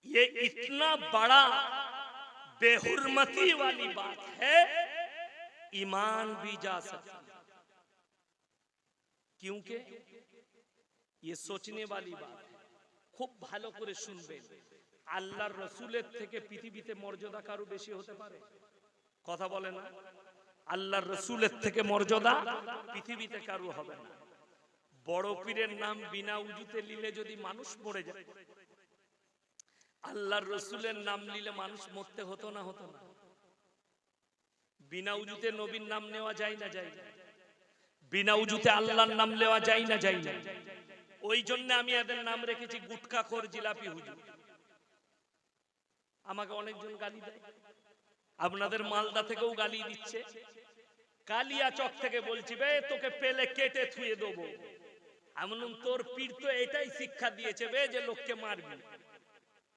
S1: ये इतना बड़ा बेहुरमती वाली बात है, ईमान भी जा सकता। क्योंकि ये सोचने वाली बात है। खूब ভালো করে শুনবেন, আল্লাহর রাসূলের থেকে পৃথিবীতে মর্যাদা কারো বেশি হতে পারে? কথা বলে না? আল্লাহর রাসূলের থেকে মর্যাদা পৃথিবীতে কারো হবে না। বড় পীরের নাম বিনা উজুতে নিলে যদি মানুষ মরে যায়, আল্লাহর রসুলের নাম নিলে মানুষ মরতে হতো না হতো না? বিনা উজুতে নবীর নাম নেওয়া যায় না যায় না? বিনা উজুতে আল্লাহর নাম নেওয়া যায় না যায় না? ওই জন্য আমি এদের নাম রেখেছি গুটখাখোর জিলাপি হুজুর। আমাকে অনেকজন গালি দেয়, আপনাদের মালদা থেকেও গালি দিচ্ছে। কালিয়াচক থেকে বলছি, বে তোকে পেলে কেটে থুয়ে দেবো। এমন তোর পীর তো এটাই শিক্ষা দিয়েছে বে যে লোককে মারবি,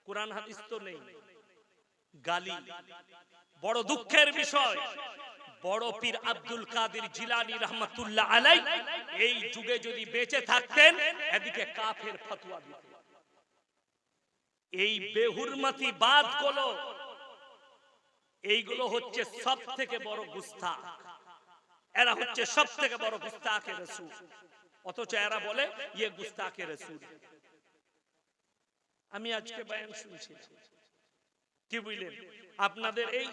S1: কোরআন হাদিস তো নেই। গালি। বড় দুঃখের বিষয়, বড় পীর আব্দুল কাদের জিলানী রহমাতুল্লাহ আলাই এই যুগে যদি বেঁচে থাকতেন, এদিকে কাফের ফতোয়া দিতেন। এই বেহুরমতি বাদগুলো, এইগুলো হচ্ছে সব থেকে বড় গুস্তাখ। এরা হচ্ছে সব থেকে বড় গুস্তাখে রাসূল, অথচ এরা বলে ইয়ে গুস্তাখে রাসূল। আমি আজকে বয়ান শুনছি, কি বুঝলেন? আপনাদের এই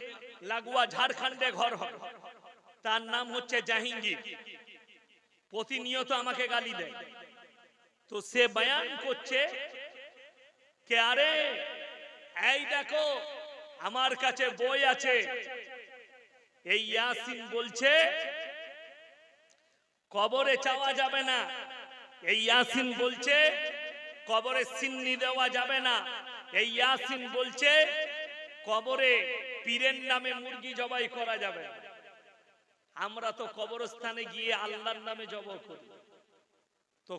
S1: লাগোয়া ঝাড়খণ্ডে ঘর হয়, তার নাম হচ্ছে জাহাঙ্গীর। প্রতিনিয়ত আমাকে গালি দেয়। তো সে বয়ান করছে কে, আরে এই দেখো আমার কাছে বই আছে, এই ইয়াসিন বলছে কবরে চাওয়া যাবে না, এই ইয়াসিন বলছে কবরে সিন্নি দেওয়া যাবে না, এই ইয়াসিন বলছে কবরে পীরের নামে মুরগি জবাই করা যাবে। আমরা তো কবরস্থানে গিয়ে আল্লাহর নামে জবাই করি। তো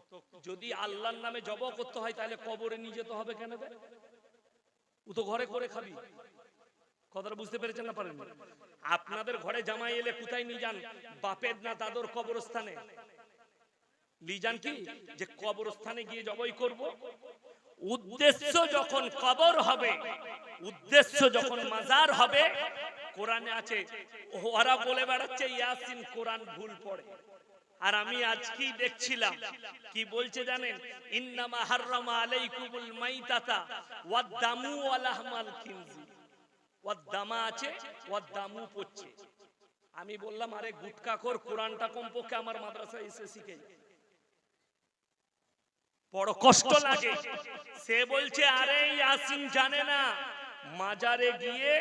S1: যদি আল্লাহর নামে জবাই করতে হয় তাহলে কবরে নিয়ে যেতে হবে কেন? ও তো ঘরে করে খাবি। কথাটা বুঝতে পেরেছেন না পারেন? আপনাদের ঘরে জামাই এলে কোথায় নিয়ে যান? বাপের না দাদুর কবরস্থানে নিয়ে যান, কি যে কবরস্থানে গিয়ে জবাই করব? উদ্দেশ্য যখন কবর হবে, উদ্দেশ্য যখন মাজার হবে, কোরআনে আছে, ওরা বলে বেড়াচ্ছে ইয়াসিন কোরআন ভুল পড়ে। আর আমি আজকেই দেখছিলাম কি বলছে জানেন? ইন্নামা হাররামা আলাইকুমুল মাইতাতা ওয়াদ দামু ওয়া লাহমাল খিনজির। ওয়াদ দামা আছে, ওয়াদ দামু পড়ছে। আমি বললাম আরে গুটখাখোর, কোরআনটা কমপক্ষে আমার মাদ্রাসায় এসে শিখে যায়। বড় কষ্ট লাগে। সে বলছে আরে ইয়াসিন জানে না মাজারে গিয়ে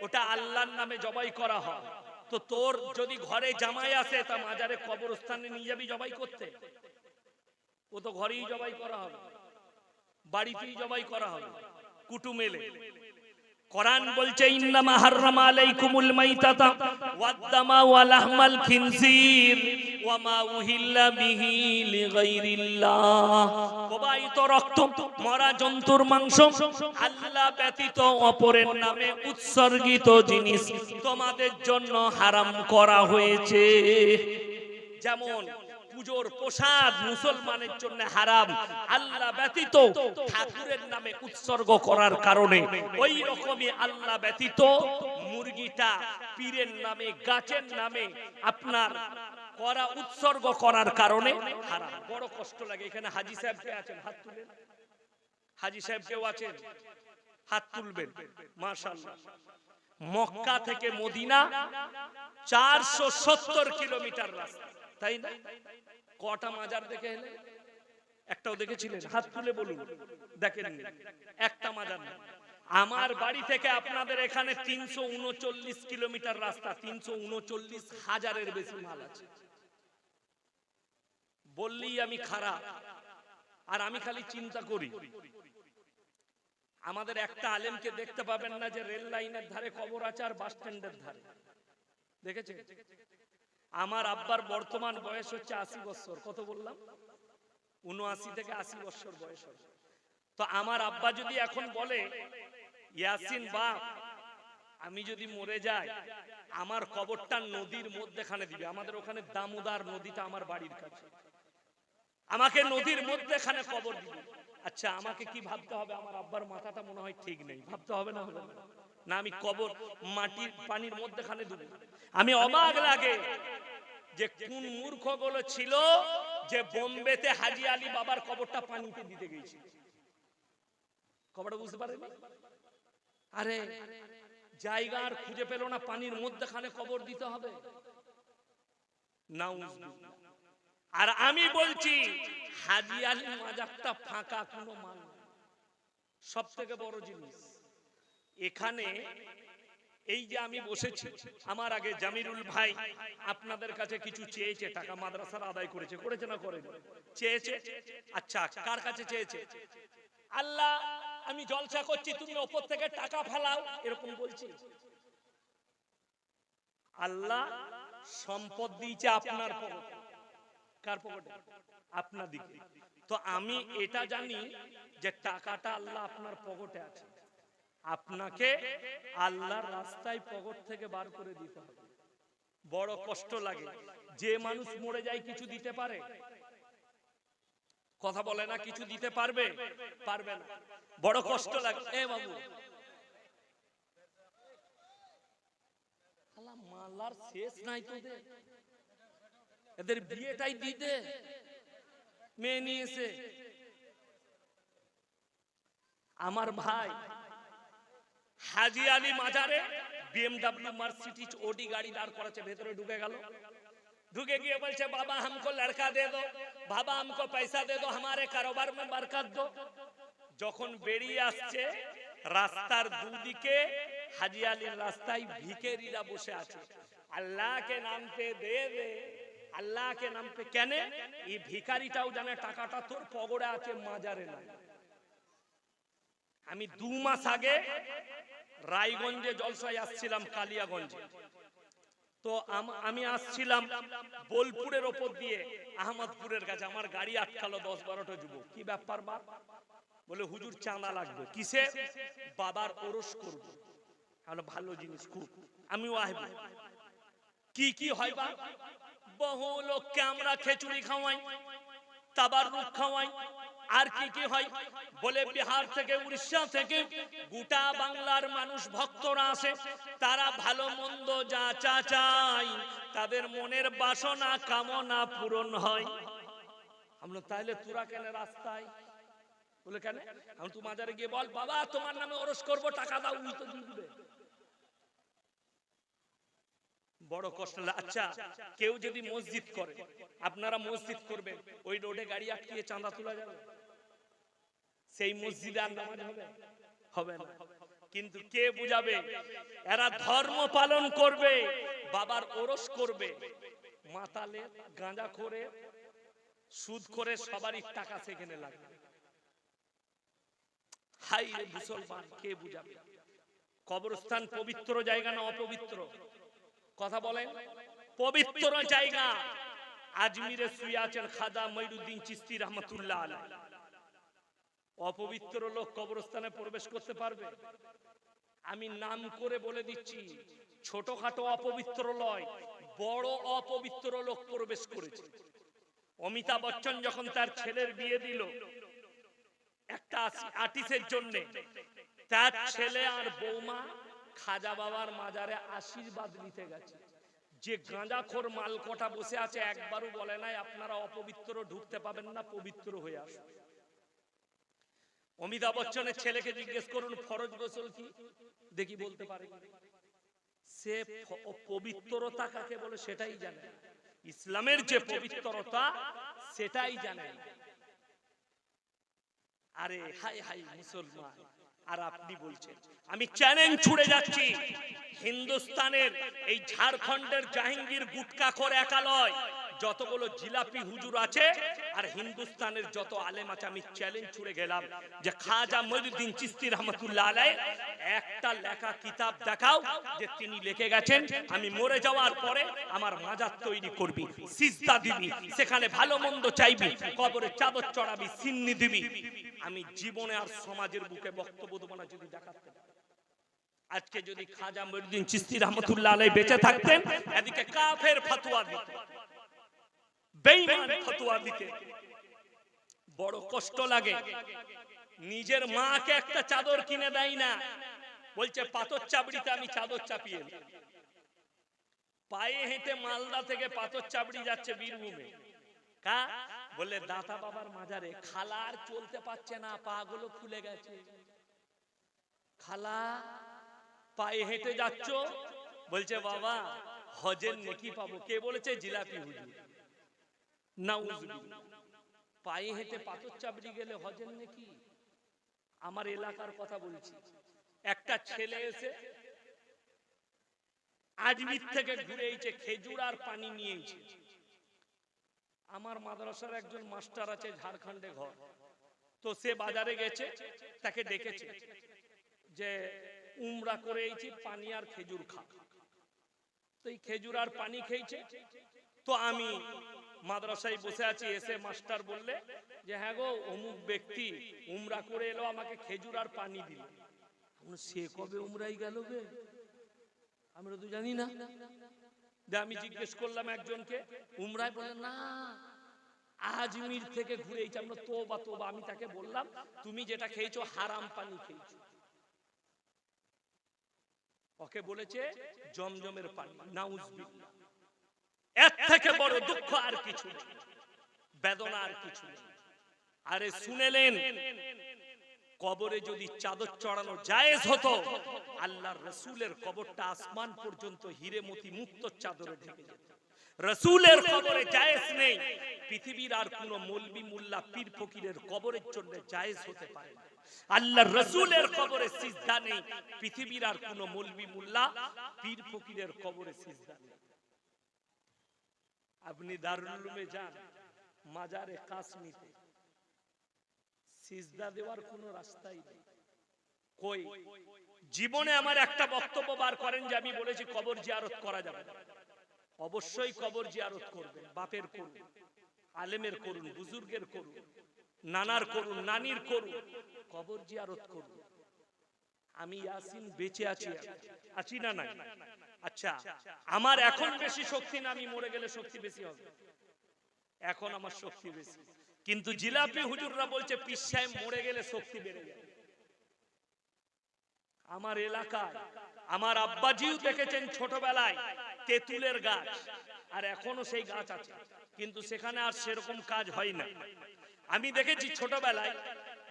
S1: ওটা আল্লাহর নামে জবাই করা হয়। তো তোর যদি ঘরে জামাই আসে তা মাজারে কবরস্থানে নিয়ে যাবি জবাই করতে? ও তো ঘরেই জবাই করা হবে, বাড়িতেই জবাই করা হবে, কুটুম এলে। কোরআন বলছে ইন্নামা হাররামা আলাইকুমুল মাইতাতা ওয়াদ দামা ওয়া লাহমাল খিনজির ওয়া মা উহিল্লা বিহি লিগাইরিল্লাহ। প্রবাহিত রক্ত, মরা জন্তুর মাংস, আল্লাহ ব্যতীত অপরের নামে উৎসর্গিত জিনিস তোমাদের জন্য হারাম করা হয়েছে। যেমন পূজোর প্রসাদ মুসলমানের জন্য হারাম, আল্লাহ ব্যতীত ঠাকুরের নামে উৎসর্গ করার কারণে, ওই রকমই আল্লাহ ব্যতীত মুরগিটা পীরের নামে, গাছের নামে আপনার করা উৎসর্গ করার কারণে হারাম। বড় কষ্ট লাগে। এখানে হাজী সাহেব কে আছেন? হাত তুলেন। হাজী সাহেব কেউ আছেন? হাত তুলবেন। মাশাআল্লাহ। মক্কা থেকে মদিনা 470 কিলোমিটার রাস্তা, তাই না? কটা মাজার দেখে এলে? একটাও দেখেছিলেন? হাত তুলে বলুন দেখেন একটা মাজার না। আমার বাড়ি থেকে আপনাদের এখানে 339 কিলোমিটার রাস্তা, 339,000-এর বেশি মাল আছে। বললেই আমি খারাপ। আর আমি খালি চিন্তা করি, আমাদের একটা আলেমকে দেখতে পাবেন না যে রেল লাইনের ধারে কবর আছে আর বাস স্ট্যান্ডের ধারে। দেখেছেন? আমার আব্বার বর্তমান বয়স হচ্ছে 80 বছর। কত বললাম? 79 থেকে 80 বছর বয়স হবে। তো আমার আব্বা যদি এখন বলে ইয়াসিন বাপ আমি যদি মরে যাই আমার কবরটা নদীর মধ্যখানে দিবে। আমাদের ওখানে দামোদর নদীটা আমার বাড়ির কাছে, আমাকে নদীর মধ্যখানে কবর দিবে। আচ্ছা আমাকে কি ভাবতে হবে? আমার আব্বার মাথাটা মনে হয় ঠিক নেই। ভাবতে হবে না? হবে না? আমি কবর মাটির পানির মধ্যখানে দেব। আমি অবাক লাগে যে কোন মূর্খগুলো ছিল যে বোম্বেতে হাজী আলী বাবার কবরটা পানিতে দিতে গিয়েছিল। কবরটা বুঝতে পারেনি? আরে জায়গা আর খুঁজে পেল না, পানির মধ্যখানে কবর দিতে হবে। নাউজুবিল্লাহ। আর আমি বলছি হাজী আলী মাজারটা ফাঁকা, কোনো মাল নেই। সব থেকে বড় জিনিস এখানে এই যে আমি বসেছি, আমার আগে জামিরুল ভাই আপনাদের কাছে কিছু চেয়েছে, টাকা মাদ্রাসার আদায় করেছে, করেছে না করেনি? চেয়েছে। আচ্ছা, কার কাছে চেয়েছে? আল্লাহ আমি জলসা করছি, তুমি ওপর থেকে টাকা ফেলাও, এরকম বলছি? আল্লাহ সম্পদ দিয়েছে আপনার পকেটে। কার পকেটে? আপনার দিকে। তো আমি এটা জানি যে টাকাটা আল্লাহ আপনার পকেটে আছে, আপনাকে আল্লাহর রাস্তায় পকেট থেকে বার করে দিতে হবে। বড় কষ্ট লাগে। যে মানুষ মরে যায় কিছু দিতে পারে? কথা বলে না, কিছু দিতে পারবে? পারবে না। বড় কষ্ট লাগে। এ বাবু, আল্লাহ মালার শেষ নাই তোদের, এদের বিয়েটাই দিতে মেয়ে নিয়েছে। আমার ভাই হাজী আলী মাজারে BMW মার্সিডিজ ওডি গাড়ি দাঁড় করেছে, ভেতরে ঢুকে গেল। ঢুকে গিয়ে বলছে বাবা हमको लड़का दे दो, বাবা हमको पैसा दे दो, हमारे कारोबार में बरकत दो। যখন বেরিয়ে আসছে রাস্তার দুদিকে হাজী আলীর রাস্তায় ভিখারিরা বসে আছে। আল্লাহ কে নাম পে দে দে, আল্লাহ কে নাম পে। কেন? এই ভিখারিটাও জানে টাকাটা তোর পকেটে আছে, মাজারে নাই। আমি 2 মাস আগে রায়গঞ্জে জলসায় আসছিলাম, কালিয়াগঞ্জে। তো আমি আসছিলাম বোলপুরের ওপর দিয়ে আহমদপুরের কাছে, আমার গাড়ি আটকালো 10-12টা যুবক। কি ব্যাপার বাপ? বলে হুজুর চাঁদা লাগবে। কিসে? বাবার ওরস করব। ভালো জিনিস খুব, আমিও আসব। কি কি হয় বা? বহু লোককে আমরা খিচুড়ি খাওয়াই, তাবাররুক খাওয়াই। আর কি কি হয়? বলে বিহার থেকে, উড়িষ্যা থেকে গোটা বাংলার মানুষ ভক্তরা আসে, তারা ভালো মন্দ যা চায় তাদের মনের বাসনা কামনা পূরণ হয়। আমরা তাইলে তোরা কেন রাস্তায়? বলে কেন? আমি তো মাজারে গিয়ে বল বাবা তোমার নামে ওরস করব, টাকা দাও, উনি তো দিয়ে দিবে। বড় কষ্ট। আচ্ছা, কেউ যদি মসজিদ করে, আপনারা মসজিদ করবেন, ওই রোডে গাড়ি আটকিয়ে চাঁদা তোলা যাবে? সেই মসজিদে আর নামাজ হবে? হবে না। কিন্তু কে বুঝাবে? এরা ধর্ম পালন করবে, বাবার ওরস করবে। মাতালে, গাঁজা করে, সুদ করে সবারই টাকা সেখানে লাগবে। হাই রে মুসলমান, কে বুঝাবে? কবরস্থান পবিত্র জায়গা না অপবিত্র? কথা বলেন। পবিত্র জায়গা। আজমিরে শুয়ে আছেন খাজা মঈনুদ্দিন চিশতি রহমাতুল্লাহ আলাইহি। অপবিত্র লোক কবরস্থানে প্রবেশ করতে পারবে? আমি নাম করে বলে দিচ্ছি, ছোটখাটো অপবিত্র লয়, বড় অপবিত্র লোক প্রবেশ করেছে। অমিতাভ বচ্চন যখন তার ছেলের বিয়ে দিল একটা আর্টিস্টের জন্য, তার ছেলে আর বৌমা খাজা বাবার মাজারে আশীর্বাদ নিতে গেছে। যে গাঁজাখোর মালকটা বসে আছে একবারও বলে নাই আপনারা অপবিত্র ঢুকতে পাবেন না, পবিত্র হয়ে আসুন। অমিতাভ বচ্চনের ছেলেকে জিজ্ঞেস করুন ফরজ গোসল কি, দেখি বলতে পারে। সে পবিত্রতা কাকে বলে সেটাই জানে, ইসলামের যে পবিত্রতা সেটাই জানে। আরে হাই হাই মুসলমান, আর আপনি বলছেন। আমি চ্যালেঞ্জ ছুড়ে যাচ্ছি, হিন্দুস্তানের এই ঝাড়খণ্ডের জাহাঙ্গীর গুটকাখোর একালয়, যতগুলো জিলাপি হুজুর আছে আর হিন্দুস্তানের যত আলেম আছে, আমি চ্যালেঞ্জ ছুড়ে গেলাম যে খাজা মঈনুদ্দিন চিশতি রহমাতুল্লাহ আলাইহি একটা লেখা কিতাব দেখাও যে তিনি লিখে গেছেন আমি মরে যাওয়ার পরে আমার মাজার তৈরি করবি, সিজদা দিবি, সেখানে ভালো মন্দ চাইবি, কবরে চাদর চড়াবি, সিন্নি দিবি। আমি জীবনে আর সমাজের বুকে বক্তব্য দেবো না যদি দেখাতে। আজকে যদি খাজা মঈনুদ্দিন চিশতি রহমাতুল্লাহ আলাইহি বেঁচে থাকতেন, এদিকে কাফের ফতোয়া দিত, বেঈমান ফতোয়া দিতে। বড় কষ্ট লাগে। নিজের মাকে একটা চাদর কিনে দেয় না, বলছে পাথর চাবড়িতে আমি চাদর চাপিয়ে দিই। পায়ে হেঁটে মালদা থেকে পাথর চাবড়ি যাচ্ছে বীরভূমে, কা বলে দাতা বাবার মাজারে। খালা আর চলতে পারছে না, পা গুলো ফুলে গেছে। খালা পায়ে হেঁটে যাচ্ছ, বলছে বাবা হজের নেকি পাবো। কে বলেছে? জিলাপি হুজুর। নাউজুবিল্লাহ। পায়ে হেঁটে পাথর চাবড়ি গেলে হজের নাকি? আমার এলাকার কথা বলছি, একটা ছেলে এসে আজমির থেকে ঘুরে এসে খেজুর আর পানি নিয়েছে। আমার মাদ্রাসার একজন মাস্টার আছে ঝাড়খণ্ডে ঘর, তো সে বাজারে গেছে, তাকে ডেকেছে যে উমরা করে এইছি, পানি আর খেজুর খা। তো এই খেজুর আর পানি খেয়েছে। তো আমি মাদ্রাসায় বসে আছি, এসে মাস্টার বললে যে হ্যাঁ গো, অমুক ব্যক্তি উমরা করে এলো, আমাকে খেজুর আর পানি দিল। সে কবে উমরাই গেল বে, আমরা তো জানি না। আমি জিজ্ঞেস করলাম একজনকে উমরায়, বললেন না আজমির থেকে ঘুরে এসেছি। আমরা তোবা তোবা। আমি তাকে বললাম তুমি যেটা খেয়েছো হারাম পানি খেয়েছো। ওকে বলেছে জমজমের পানি। নাউজুবিল্লাহ। এর থেকে বড় দুঃখ আর কিছু নেই, বেদনা আর কিছু নেই। আরে শুনেলেন, কবরে যদি চাদর চড়ানো জায়েজ হতো, আল্লাহর রাসূলের কবরটা আসমান পর্যন্ত হিরে মতি মুক্ত চাদরে ঢেকে যেত। রাসূলের কবরে জায়েজ নেই, পৃথিবীর আর কোন মৌলবি মোল্লা পীর ফকিরের কবরের জন্য জায়েজ হতে পারে না। আল্লাহর রাসূলের কবরে সিজদা নেই, পৃথিবীর আর কোন মৌলবি মোল্লা পীর ফকিরের কবরে সিজদা নেই। আপনি দারুল উলুমে যান, মাজারে কাসমিতে সিজদা দেওয়ার কোনো রাস্তাই নেই। কই জীবনে আমার একটা বক্তব্য বার করেন যে আমি বলেছি কবর জিয়ারত করা যাবে না। অবশ্যই কবর জিয়ারত করবেন, বাপের করুন, আলেমের করুন, বুজুর্গের করুন, নানার করুন, নানির করুন, কবর জিয়ারত করুন। আমি ইয়াসিন বেঁচে আছি না নাই? আচ্ছা, আমার এখন বেশি শক্তি না, আমি মরে গেলে শক্তি বেশি হবে? এখন আমার শক্তি বেশি, কিন্তু জিলাপি হুজুররা বলছে পীর সাহেব মরে গেলে শক্তি বেড়ে যাবে। আমার এলাকায় আমার আব্বাজিও দেখেছেন ছোটবেলায় তেঁতুলের গাছ, আর এখনো সেই গাছ আছে, কিন্তু সেখানে আর সেরকম কাজ হয় না। আমি দেখেছি ছোটবেলায়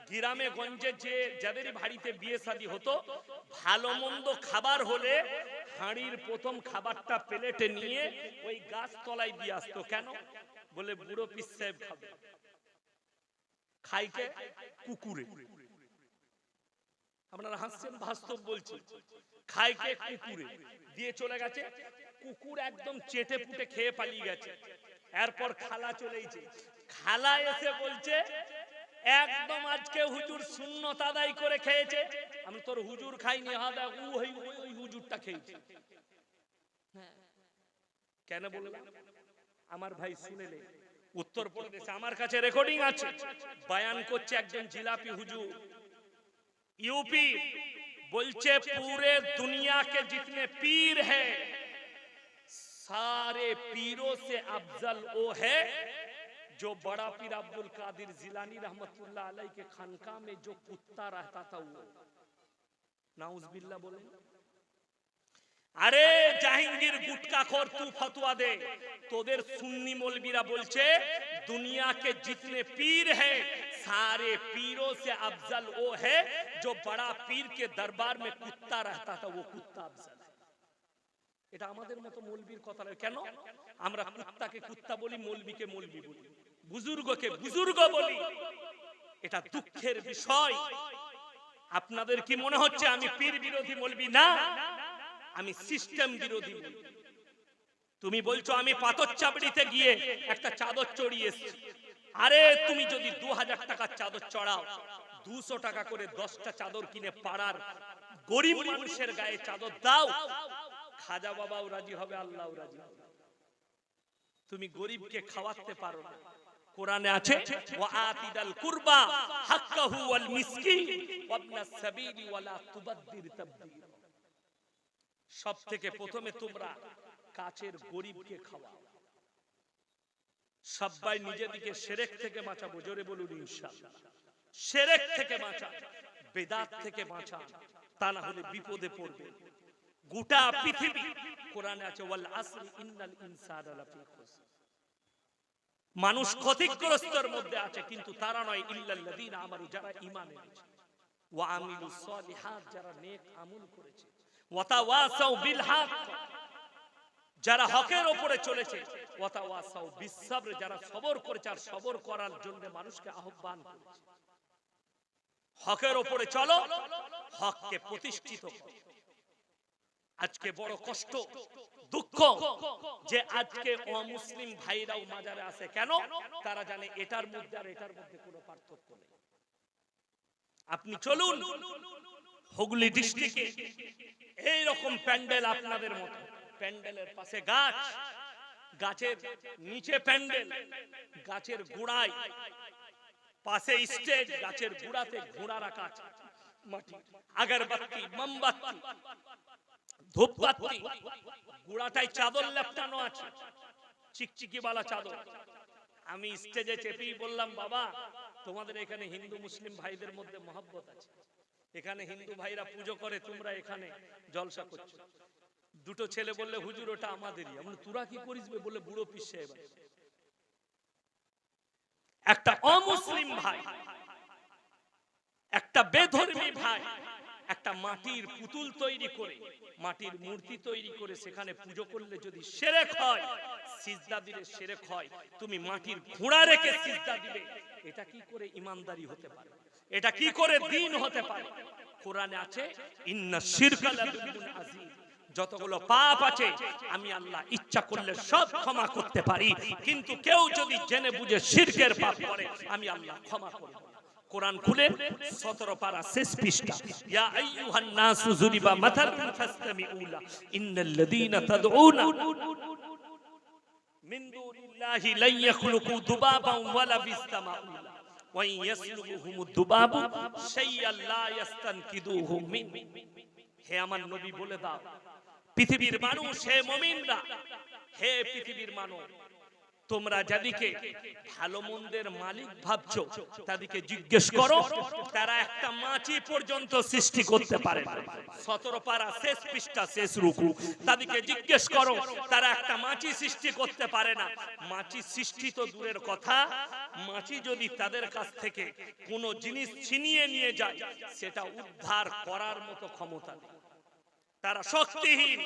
S1: গ্রামে গঞ্জে যে যাদেরই বাড়িতে বিয়ে শাদী হতো, ভালো মন্দ খাবার হলে হাঁড়ির প্রথম খাবারটা প্লেটে নিয়ে ওই গাছ তলায় দিয়ে আসতো। কেন? বলে বুড়ো পীর সাহেব খাবে। খাইকে কুকুরে, আপনারা হাসছেন, বাস্তব বলছি, খাইকে কুকুরে দিয়ে চলে গেছে। কুকুর একদম চেটে পুটে খেয়ে পালিয়ে গেছে। এরপর খালা চলেইছে, খালা এসে বলছে একদম আজকে হুজুর সুন্নত আদায় করে খেয়েছে। আমি তোর হুজুর খাইনি, হাদা ওই হুজুরটা খেয়েছে। কেন বললাম? আমার ভাই শুনেলে, উত্তরপ্রদেশে আমার কাছে রেকর্ডিং আছে, বয়ান করছে একজন জিলাপি হুজুর यूपी, बोलचे पूरे दुनिया के जितने पीर हैं सारे पीरों से अफजल वो है जो बड़ा पीर अब्दुल कादिर जिलानी रहमतुल्लाह अलैह के खानका में जो कुत्ता रहता था वो। नाउज़ुबिल्लाह बोले। अरे জাহাঙ্গীর গুটকাখোর, तू फतवा दे, তোদের সুন্নি মৌলবীরা বলছে दुनिया के जितने पीर हैं सारे पीरों से अफजल वो है जो बड़ा पीर के दरबार में कुत्ता रहता था, वो कुत्ता अफजल है। এটা আমাদের মতো মৌলবীর কথা নয়। কেন? আমরা কুত্তাকে কুত্তা বলি, মৌলবীকে মৌলবী বলি, বুজুর্গকে বুজুর্গ বলি। এটা দুঃখের বিষয়। আপনাদের কি মনে হচ্ছে আমি পীর বিরোধী মৌলবী? না, আমি সিস্টেম বিরোধী মৌলবী। তুমি বলছো আমি পাথর চাবড়িতে গিয়ে একটা চাদর চড়িয়ে এসেছি। আরে তুমি যদি 2000 টাকার চাদর চড়াও, 200 টাকা করে 10টা চাদর কিনে পাড়ার গরিব মানুষের গায়ে চাদর দাও, খাজা বাবাও রাজি হবে, আল্লাহও রাজি হবে। তুমি গরিবকে খাওয়াতে পারো না। কোরআনে আছে ওয়া আতিদাল কুরবা হাক্কাহু ওয়াল মিসকিন ওয়াবনাস সাবিলি ওয়ালা তুবাদদির তাবদীর। সবথেকে প্রথমে তোমরা কাছের গরিবকে খাওয়াও। সবাই নিজেদিকে শিরক থেকে বাঁচাবো, জোরে বলুন ইনশাআল্লাহ। শিরক থেকে বাঁচান, বেদাত থেকে বাঁচান, তা না হলে বিপদে পড়বে গোটা পৃথিবী। কোরআনে আছে ওয়াল আসরি ইন্নাল ইনসানা লাফি খুসর। মানুষ ক্ষতিগ্রস্তের মধ্যে আছে, কিন্তু তারা নয়, ইল্লাল্লাযীনা আমানু, যারা ঈমান এনেছে, ওয়া আমিলুস সালিহাত, যারা নেক আমল করেছে, ওয়া তাওয়াসাউ বিল হক, যারা হকের উপরে চলেছে, ওয়াতাওয়াসাউ বিসসাবর, যারা সবর করেছে আর সবর করার জন্য মানুষকে আহ্বান করেছে। হকের উপরে চলো, হককে প্রতিষ্ঠিত করো। আজকে বড় কষ্ট, দুঃখ যে আজকে অমুসলিম ভাইরাও মাজারে আসে। কেন? তারা জানে এটার মধ্যে আর এটার মধ্যে কোনো পার্থক্য নেই। আপনি চলুন হুগলি ডিস্ট্রিক্টে এইরকম প্যান্ডেল আপনাদের মতো, প্যান্ডেলের পাশে গাছ, গাছের নিচে প্যান্ডেল, গাছের গোড়ায় পাশে স্টেজ, গাছের গোড়াতে ঘোড়া রাখা আছে, মাটি, আগরবাতি, মোমবাতি, ধূপবাতি, গোড়াটায় চাদর লেপটানো আছে, চিকচিকি বালা চাদর। আমি স্টেজে চেপেই বললাম, বাবা তোমাদের এখানে হিন্দু মুসলিম ভাইদের মধ্যে মহব্বত আছে, এখানে হিন্দু ভাইরা পুজো করে, তোমরা এখানে জলসা করছো। দুটো ছেলে বললে, হুজুর ওটা আমাদেরই। আমরা তোরা কি করিস বলে বুড়ো পীর সাহেব। একটা অমুসলিম ভাই, একটা বেধর্মী ভাই একটা মাটির পুতুল তৈরি করে, মাটির মূর্তি তৈরি করে সেখানে পুজো করলে যদি শিরক হয়, সিজদা দিলে শিরক হয়, তুমি মাটির ঘোড়া রেখে সিজদা দিবে, এটা কি করে ইমানদারি হতে পারে? এটা কি করে দ্বীন হতে পারে? কোরআনে আছে, ইন্না শিরকা লাযুলমুন আযীম। যতগুলো পাপ আছে আমি আল্লাহ ইচ্ছা করলে সব ক্ষমা করতে পারি, কিন্তু কেউ যদি জেনে বুঝে শিরকের পাপ করে আমি আল্লাহ ক্ষমা করব না। কোরআন খুলে 17 পারা শেষ পৃষ্ঠা, ইয়া আইয়ুহান নাসু যুরিবা মাথালুন ফাসতামিউ লা ইন্নাল্লাযীনা তাদউনা মিন দুনিল্লাহি লা ইয়াখলুকু দুবাবান ওয়ালা বিসতামাউ লা ওয়া ইয়াসলুবুহুমুদ দুবাবু শাইআন লা ইস্তানকিদুহু মিন। হে আমার নবী বলে দাও, পৃথিবীর মানুষ, হে মুমিনরা, হে পৃথিবীর মানুষ, তোমরা যাদেরকে ভালো মন্দের মালিক ভাবছো তাদেরকে জিজ্ঞেস করো, তারা একটা মাছি পর্যন্ত সৃষ্টি করতে পারে না। 17 পারা শেষ পৃষ্ঠা শেষ রুকু। তাদেরকে জিজ্ঞেস করো, তারা একটা মাছি সৃষ্টি করতে পারে না। মাছি সৃষ্টি তো দূরের কথা, মাছি যদি তাদের কাছ থেকে কোনো জিনিস ছিনিয়ে নিয়ে যায় সেটা উদ্ধার করার মতো ক্ষমতা নেই। তারা শক্তিহীন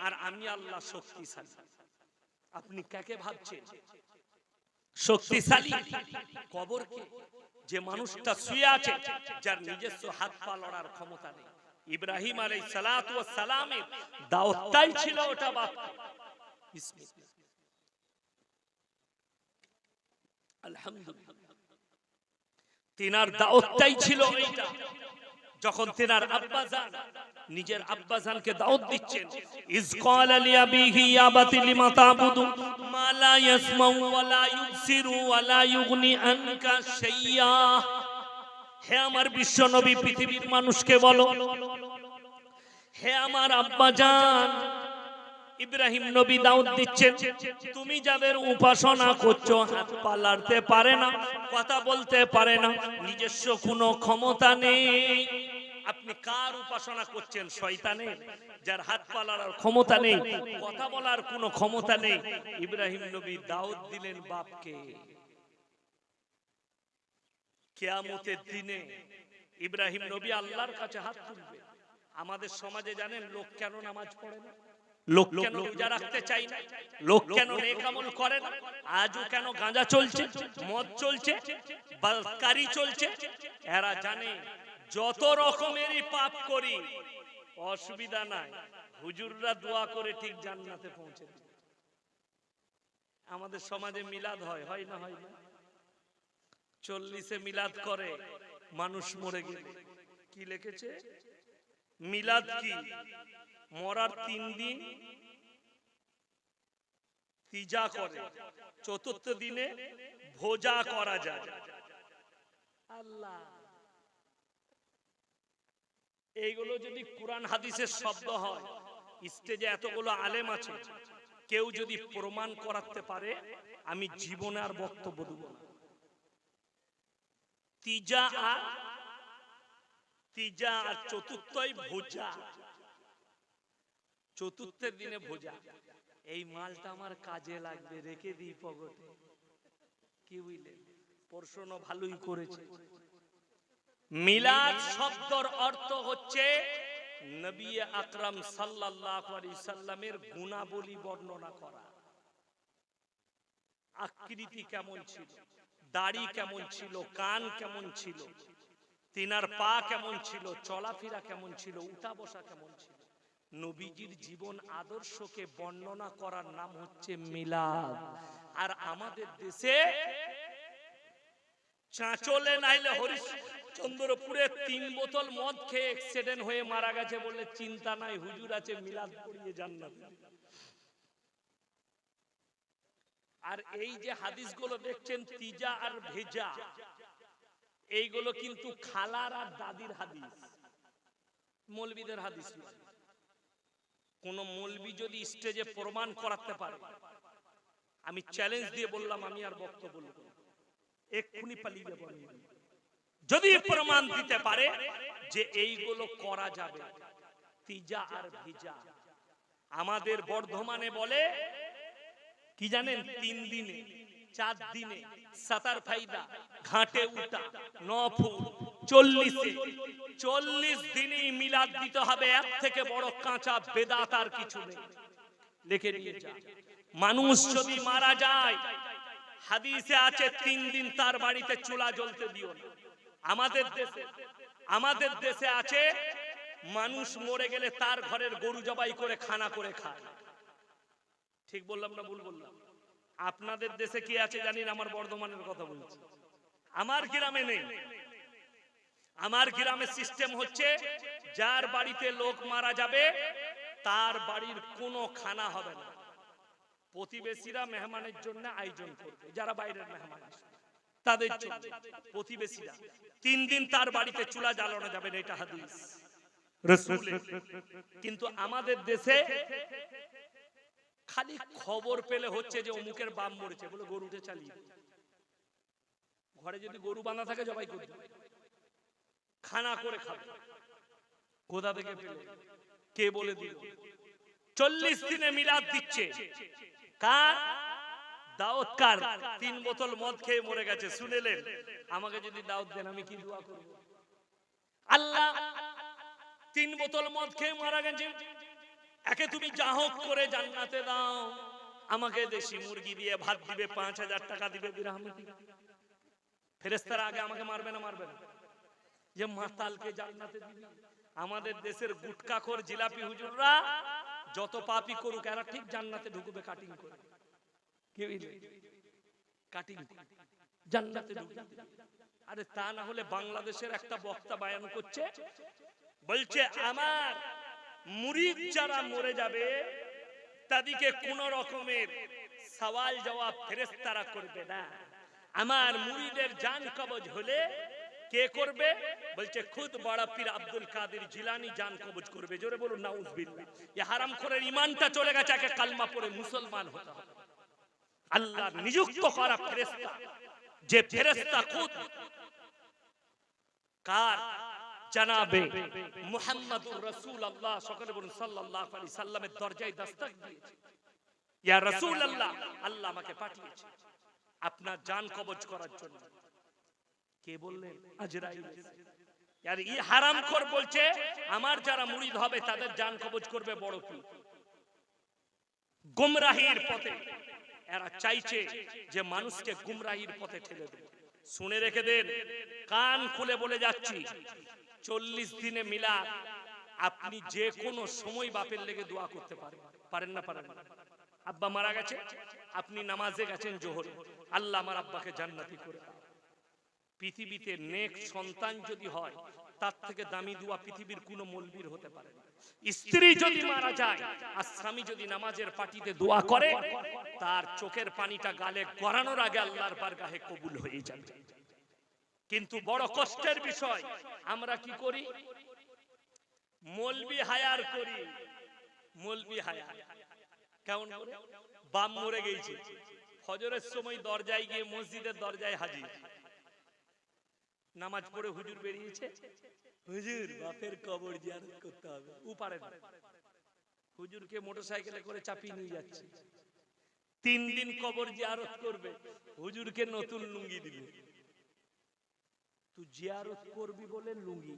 S1: আর আমি আল্লাহ শক্তিশালী। আপনি কাকে ভাবছেন শক্তিশালী? কবরকে, যে মানুষটা শুয়ে আছে, যার নিজস্ব হাত পা লড়ার ক্ষমতা নেই। ইব্রাহিম আলাইহিস সালাতু ওয়াস সালামের দাওয়াতটাই ছিল ওটা। বাপ বিসমিল্লাহ, আলহামদুলিল্লাহ, তিনার দাওয়াতটাই ছিল এইটা। যখন তিনার আব্বাজান নিজের আব্বাজানকে দাওয়াত দিচ্ছেন, ইজ ক্বালা লিআবিহি ইয়া বাতি লিমা তা'বুদু মা লা ইয়াসমাউ ওয়া লা ইউবসিরু ওয়া লা ইউগনি আনকা শাইয়্যা। হে আমার বিশ্ব নবী, পৃথিবীর মানুষকে বলো, হে আমার আব্বাজান। ইব্রাহিম নবী দাওয়াত দিচ্ছেন, তুমি যাদের উপাসনা করছো, হাত পা লড়তে পারে না, কথা বলতে পারে না, নিজস্ব কোনো ক্ষমতা নেই। আপনি কার উপাসনা করছেন? শয়তানের, যার হাত পা লড়ার ক্ষমতা নেই, কথা বলার কোনো ক্ষমতা নেই। ইব্রাহিম নবী দাওয়াত দিলেন বাপকে। কিয়ামতের দিনে ইব্রাহিম নবী আল্লাহর কাছে হাত তুলবে। আমাদের সমাজে জানেন লোক কেন নামাজ পড়ে না? লোক কেন রোজা রাখতে চায় না? লোক কেন নেক আমল করে না? আজও কেন গাঁজা চলছে, মদ চলছে, বালকারি চলছে? এরা জানে যত রকমেরই পাপ করি অসুবিধা নাই, হুজুররা দোয়া করে ঠিক জান্নাতে পৌঁছে দেবে। আমাদের সমাজে মিলাদ হয়, হয় না? হয় না? 40-এ মিলাদ করে, মানুষ মরে গেলে কি লিখেছে? মিলাদ কি? মরার 3 দিন তিজা করে, 4র্থ দিনে ভোজা করা যায়। আল্লাহ, এইগুলো যদি কোরআন হাদিসের শব্দ হয়, স্টেজে এতগুলো আলেম আছে, কেউ যদি প্রমাণ করাতে পারে, আমি জীবনে আর বক্তব্য দেব না। তিজা আর 4র্থই ভোজা, 4র্থের দিনে ভোজা। এই মালটা আমার কাজে লাগবে, রেখে দিই পকেটে। কি বুঝলেন? প্রশ্ন ভালোই করেছে। মিলাদ শব্দর অর্থ হচ্ছে নবী আকরাম সাল্লাল্লাহু আলাইহি সাল্লামের গুণাবলী বর্ণনা করা। আকৃতি কেমন ছিল, দাড়ি কেমন ছিল, কান কেমন ছিল, তিনার পা কেমন ছিল, চলাফেরা কেমন ছিল, উঠা বসা কেমন ছিল। নবীজির জীবন আদর্শকে বর্ণনা করার নাম হচ্ছে মিলাদ। আর আমাদের দেশে চাঁচলে নাইলে হরিশ্চন্দ্রপুরে 3 বোতল মদ খেয়ে অ্যাক্সিডেন্ট হয়ে মারা গেছে বলে চিন্তা নাই, হুজুর আছে মিলাদ পড়িয়ে জান্নাত। আর এই যে হাদিসগুলো দেখছেন তিজা আর ভেজা, এইগুলো কিন্তু খালার আর দাদির হাদিস, মৌলবীদের হাদিস নয়। কোন মৌলবী যদি স্টেজে প্রমাণ করাতে পারে, আমি চ্যালেঞ্জ দিয়ে বললাম, আমি আর বক্তব্য বলবো না, এক্ষুনি পালিয়ে যাবো। যদি প্রমাণ দিতে পারে যে এইগুলো করা যাবে, তিজা আর ভিজা। আমাদের বর্ধমানে বলে কি জানেন, 3 দিনে 4 দিনে সাতার ফাইদা ঘাটে উঠা নফল 40 দিনই মিলাদ দিতে হবে। এর থেকে বড় কাঁচা বেদাত আর কিছু নেই। লিখে নিয়ে যা। মানুষ যদি মারা যায়, হাদিসে আছে 3 দিন তার বাড়িতে চুলা জ্বলতে দিও না। আমাদের দেশে আছে মানুষ মরে গেলে তার ঘরের গরু জবাই করে খানা করে খায়। ঠিক বললাম না ভুল বললাম? আপনাদের দেশে কি আছে জানি না, আমার বর্ধমানের কথা বলছি। আমার গ্রামে নেই। আমার গ্রামে সিস্টেম হচ্ছে, যার বাড়িতে লোক মারা যাবে তার বাড়ির কোনো খানা হবে না। প্রতিবেশীরা মেহমানের জন্য আয়োজন করবে, যারা বাইরের মেহমান আসবে তাদের জন্য। প্রতিবেশীরা 3 দিন তার বাড়িতে চুলা জ্বালানো যাবে না, এটা হাদিস রাসূলের। কিন্তু আমাদের দেশে খালি খবর পেলে হচ্ছে যে অমুকের বাপ মরেছে বলে গরুটা চালিয়ে, ঘরে যদি গরু বাঁধা থাকে জবাই করে দেবে, খানা করে খাবে। কোথা থেকে পেলে, কে বলে দিল? 40 দিনে মিলাদ দিচ্ছে। কার? দাউদ কার? 3 বোতল মদ খেয়ে মরে গেছে, শুনেলেন? আমাকে যদি দাউদ দেন আমি কি দোয়া করব? আল্লাহ 3 বোতল মদ খেয়ে মারা গেছে, একে তুমি যা হোক করে জান্নাতে দাও। আমাকে দেশি মুরগি দিয়ে ভাত দিবে, 5000 টাকা দিবে, বিরহমতি। ফেরেশতারা আগে আমাকে মারবে না? মারবে না? যে মাতালকে জান্নাতে দিবে। আমাদের দেশের গুটকাখোর জিলাপি হুজুররা যত পাপই করুক, এরা ঠিক জান্নাতে ঢুকবে কাটিং করে। কি হইলো? কাটিং জান্নাতে ঢুকবে। আরে তা না হলে বাংলাদেশের একটা বক্তা বয়ান করছে, বলছে আমার মুরিদ যারা মরে যাবে তাদেরকে কোন রকমের সওয়াল জবাব ফেরেশতারা করবে না। আমার মুরিদের জান কবজ হলে কে করবে? বলছে খুদ বড় পীর আব্দুল কাদের জিলানী জান কবজ করবে। জোরে বলুন নাউজুবিল্লাহ। এই হারামখোরের ঈমানটা চলে গেছে, একে কালমা পড়ে মুসলমান হতে হবে। আল্লাহর নিযুক্ত করা ফেরেশতা, যে ফেরেশতা খুদ কার? জনাবে মুহাম্মদুর রাসূলুল্লাহ সকলে বলুন সাল্লাল্লাহু আলাইহি সাল্লামের দরজায় দস্তক দিয়েছে। ইয়া রাসূলুল্লাহ, আল্লাহ আমাকে পাঠিয়েছে আপনার জান কবজ করার জন্য। কে বললেন? আজরাইল। আর এই হারামখোর বলছে আমার যারা মুরিদ হবে তাদের জান কবজ করবে বড় পীর। গুমরাহির পথে এরা চাইছে যে মানুষকে গুমরাহির পথে ঠেলে দেবে। শুনে রেখে দেন, কান খুলে বলে যাচ্ছি, 40 দিনে মিলাদ আপনি যে কোনো সময় বাপের লেগে দোয়া করতে পারেন। পারেন না? পারেন না? আব্বা মারা গেছে, আপনি নামাজে গেছেন জোহরে, আল্লাহ আমার আব্বাকে জান্নাতি করে দাও। পৃথিবীতে নেক সন্তান যদি হয় তার থেকে দামি দোয়া পৃথিবীর কোনো মৌলবীর হতে পারে না। স্ত্রী যদি মারা যায় আর স্বামী যদি নামাজের পাটিতে দোয়া করে, তার চোখের পানিটা গালে গড়ানোর আগে আল্লাহর বারগাহে কবুল হয়ে যাবে। কিন্তু বড় কষ্টের বিষয়, আমরা কি করি? মৌলবী হায়ার করি। মৌলবী হায়ার কেমন করে? বাপ মরে গেছে, ফজরের সময় দরজায় গিয়ে মসজিদের দরজায় হাজির, নামাজ পড়ে হুজুর বেরিয়েছে, হুজুর বাপের কবর জিয়ারত করতে হবে। উপারে হুজুরকে মোটরসাইকেলে করে চাপিয়ে নিয়ে যাচ্ছে। 3 দিন কবর জিয়ারত করবে, হুজুরকে নতুন লুঙ্গি দিবে। তুই জিয়ারত করবি বলে লুঙ্গি,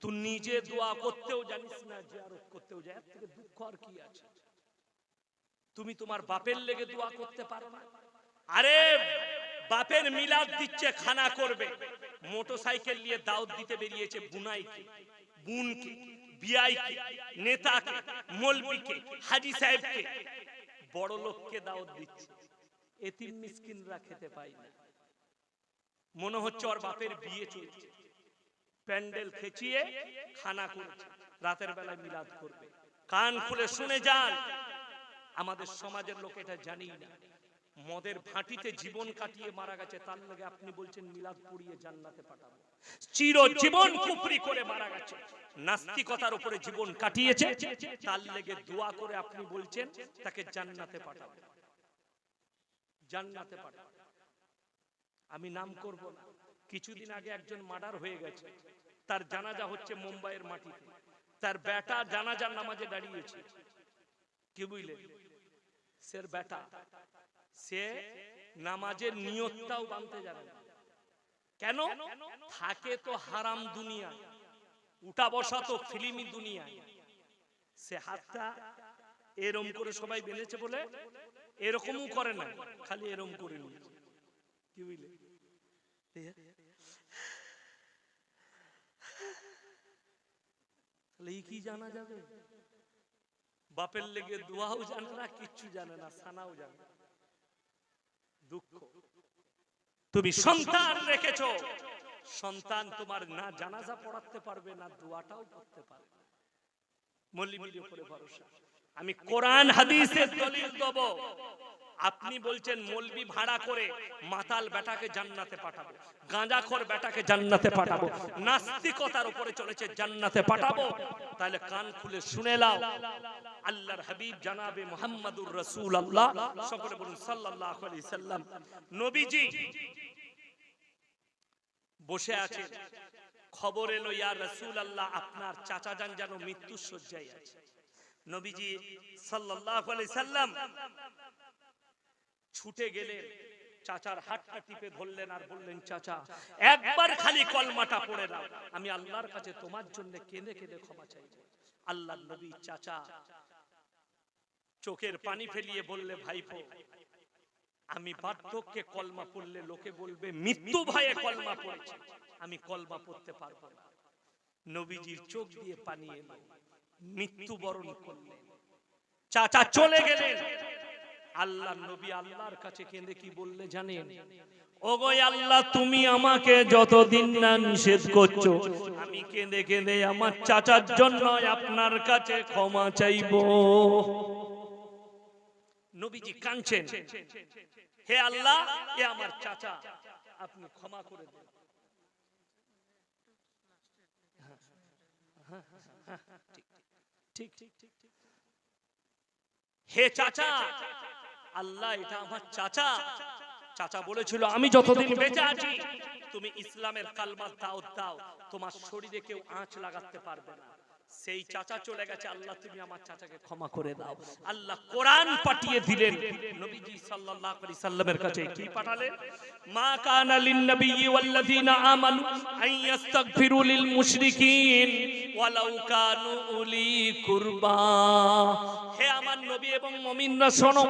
S1: তুই নিজে দোয়া করতেও জানিস না, জিয়ারত করতেও যায়, এর থেকে দুঃখ আর কি আছে? তুমি তোমার বাপের লেগে দোয়া করতে পারো না? আরে বাপের মিলাদ দিচ্ছে, খানা করবে, মোটরসাইকেল নিয়ে দাওয়াত দিতে বেরিয়েছে বুনাইকে, বুনকে, বিআইকে, নেতাকে, মৌলবীকে, হাজী সাহেবকে, বড় লোককে দাওয়াত দিচ্ছে, এতিম মিসকিনরা খেতে পায় না। মনে হচ্ছে ওর বাপের বিয়ে চলছে, প্যান্ডেল খেচিয়ে খানা করছে, রাতের বেলায় মিলাদ করবে। কান খুলে শুনে যান, আমাদের সমাজের লোক এটা জানি না, মদের ভাটিতে জীবন কাটিয়ে মারা গেছে, তার লগে আপনি বলছেন মিলাদ পড়িয়ে জান্নাতে পাঠাবো। চিরজীবন কুফরি করে মারা গেছে, নাস্তিকতার উপরে জীবন কাটিয়েছে, তার লেগে দোয়া করে আপনি বলছেন তাকে জান্নাতে পাঠাবো, জান্নাতে পাঠাবো। আমি নাম করব না, কিছুদিন আগে একজন মার্ডার হয়ে গেছে, তার জানাজা হচ্ছে মুম্বাইয়ের মাটিতে, তার বেটা জানাজার নামাজে দাঁড়িয়েছে। কি বুঝলেন? সে বেটা, সে নামাজের নিয়তটাও বানতে জানে না। কেন? থাকে তো হারাম দুনিয়া, উঠা বসা তো ফিল্মি দুনিয়া। সে হাতটা এরম করে সবাই বেঁধেছে বলে এরকমও করে না, খালি এরম করে নিয়েছে। কি বুঝলে? তাহলে কি জানা যাবে? বাপের লেগে দোয়াও জানে না, কিচ্ছু জানে না, সানাও জানে না। দুঃখ। তুমি সন্তান রেখেছো, সন্তান তোমার না জানাজা পড়াতে পারবে না, দোয়াটাও করতে পারবে না। মৌলবীর উপরে ভরসা। আমি কোরআন হাদিসের দলিল দেব। আপনি বলছেন মৌলবী ভাড়া করে মাতাল বেটাকে জান্নাতে পাঠাবো, গাঁজাখোর বেটাকে জান্নাতে পাঠাবো, নাস্তিকতার উপরে চলেছে জান্নাতে পাঠাবো, তাহলে কান খুলে শুনে নাও, আল্লাহর হাবিব জনাবে মুহাম্মদুর রাসূলুল্লাহ, সকলে বলুন সাল্লাল্লাহু আলাইহি সাল্লাম, নবীজি বসে আছেন, খবর এলো ইয়া রাসূলুল্লাহ আপনার চাচা যান যেন মৃত্যুর শয্যায় আছে। নবীজি সাল্লাল্লাহু আলাইহি সাল্লাম ছুটে গেলেন, চাচার হাতটা টিপে ধরলেন আর বললেন, চাচা একবার খালি কলমাটা পড়ে দাও, আমি আল্লাহর কাছে তোমার জন্য কেঁদে কেঁদে ক্ষমা চাইব। আল্লাহর নবী চাচা চোখের পানি ফেলিয়ে বললে, ভাইপো আমি বার্ধক্যে কলমা পড়লে লোকে বলবে মৃত্যু ভয়ে কলমা পড়েছে, আমি কলমা পড়তে পারবো না। নবীজির চোখ দিয়ে পানি এলো, মৃত্যুবরণ করলেন, চাচা চলে গেলেন। আল্লাহর নবী আল্লাহর কাছে কেঁদে কি বললে জানেন? ওগো আল্লাহ, তুমি আমাকে যতদিন না নিষেধ করছো, আমি কেঁদে কেঁদে আমার চাচার জন্য আপনার কাছে ক্ষমা চাইবো। নবীজি কাঁদছেন, হে আল্লাহ, এ আমার চাচা, আপনি ক্ষমা করে দেন। ঠিক ঠিক ঠিক, হে চাচা, আল্লাহ এটা আমার চাচা। চাচা বলেছিল আমি যতদিন বেঁচে আছি তুমি ইসলামের কালমা দাও দাও, তোমার শরীরে কেউ আঁচ লাগাতে পারবে না। সেই চাচা চলে গেছে, আল্লাহ তুমি আমার চাচাকে ক্ষমা করে দাও। আল্লাহ কোরআন পাঠিয়ে দিলেন নবীজি সাল্লাল্লাহু আলাইহি সাল্লামের কাছে। কি পাঠালেন? মা কানা লিন নবিয়্যি ওয়াল্লাযিনা আমানু আন ইস্তাগফিরু লিল মুশরিকিন ওয়ালাউ কানু উলি কুরবা। হে আমার নবী এবং মুমিনরা শোনো,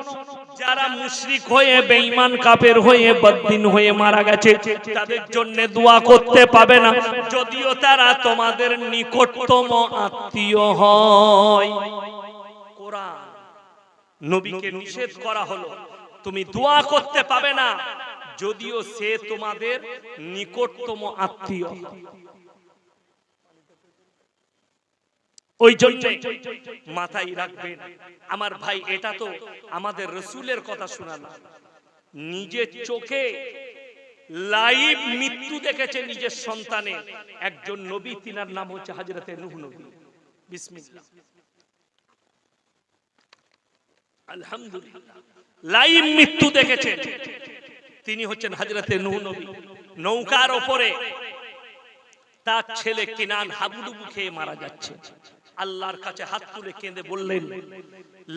S1: যারা মুশরিক হয়ে বেঈমান কাফের হয়ে বদ্দিন হয়ে মারা গেছে তাদের জন্য দোয়া করতে পাবে না, যদিও তারা তোমাদের নিকটতম আত্মীয় হয়। কোরআন নবীকে নিষেধ করা হলো, তুমি দোয়া করতে পাবে না যদিও সে তোমাদের নিকটতম আত্মীয়। ওই জন্য মাথায় রাখবেন আমার ভাই, এটা তো আমাদের রাসূলের কথা শোনালাম, নিজের চোখে লাইভ মৃত্যু দেখেছে নিজের সন্তানের একজন নবী, তিনার নাম হচ্ছে হযরতে নূহ নবী। বিসমিল্লাহ, আলহামদুলিল্লাহ, লাইভ মৃত্যু দেখেছেন, তিনি হচ্ছেন হযরতে নূহ নবী। নৌকার উপরে তার ছেলে কিনান হাবুডুবু খেয়ে মারা যাচ্ছে, আল্লাহর কাছে হাত তুলে কেঁদে বললেন,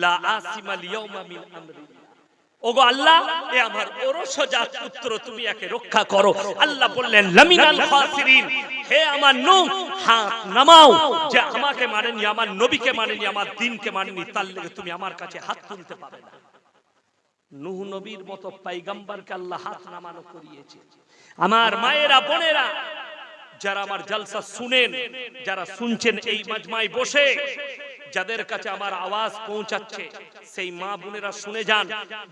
S1: লা আসিমাল ইয়াউমা মিন আমরিল্লাহ, ওগো আল্লাহ, এ আমার ওরসজাত পুত্র, তুমি একে রক্ষা করো। আল্লাহ বললেন লামিনাল খাসিরিন, হে আমার নূহ, হাত নামাও। যে আমাকে মানেনি, আমার নবীকে মানেনি, আমার দ্বীনকে মানেনি, তার লেগে তুমি আমার কাছে হাত তুলতে পারবে না। নূহ নবীর মতো পয়গম্বরকে আল্লাহ হাত নামানো করিয়েছে। আমার মায়েরা, বোনেরা, যারা আমার জলসা শুনেন, যারা শুনছেন এই মাজমায় বসে, যাদের কাছে আমার আওয়াজ পৌঁছাচ্ছে, সেই মা বোনেরা শুনে যান।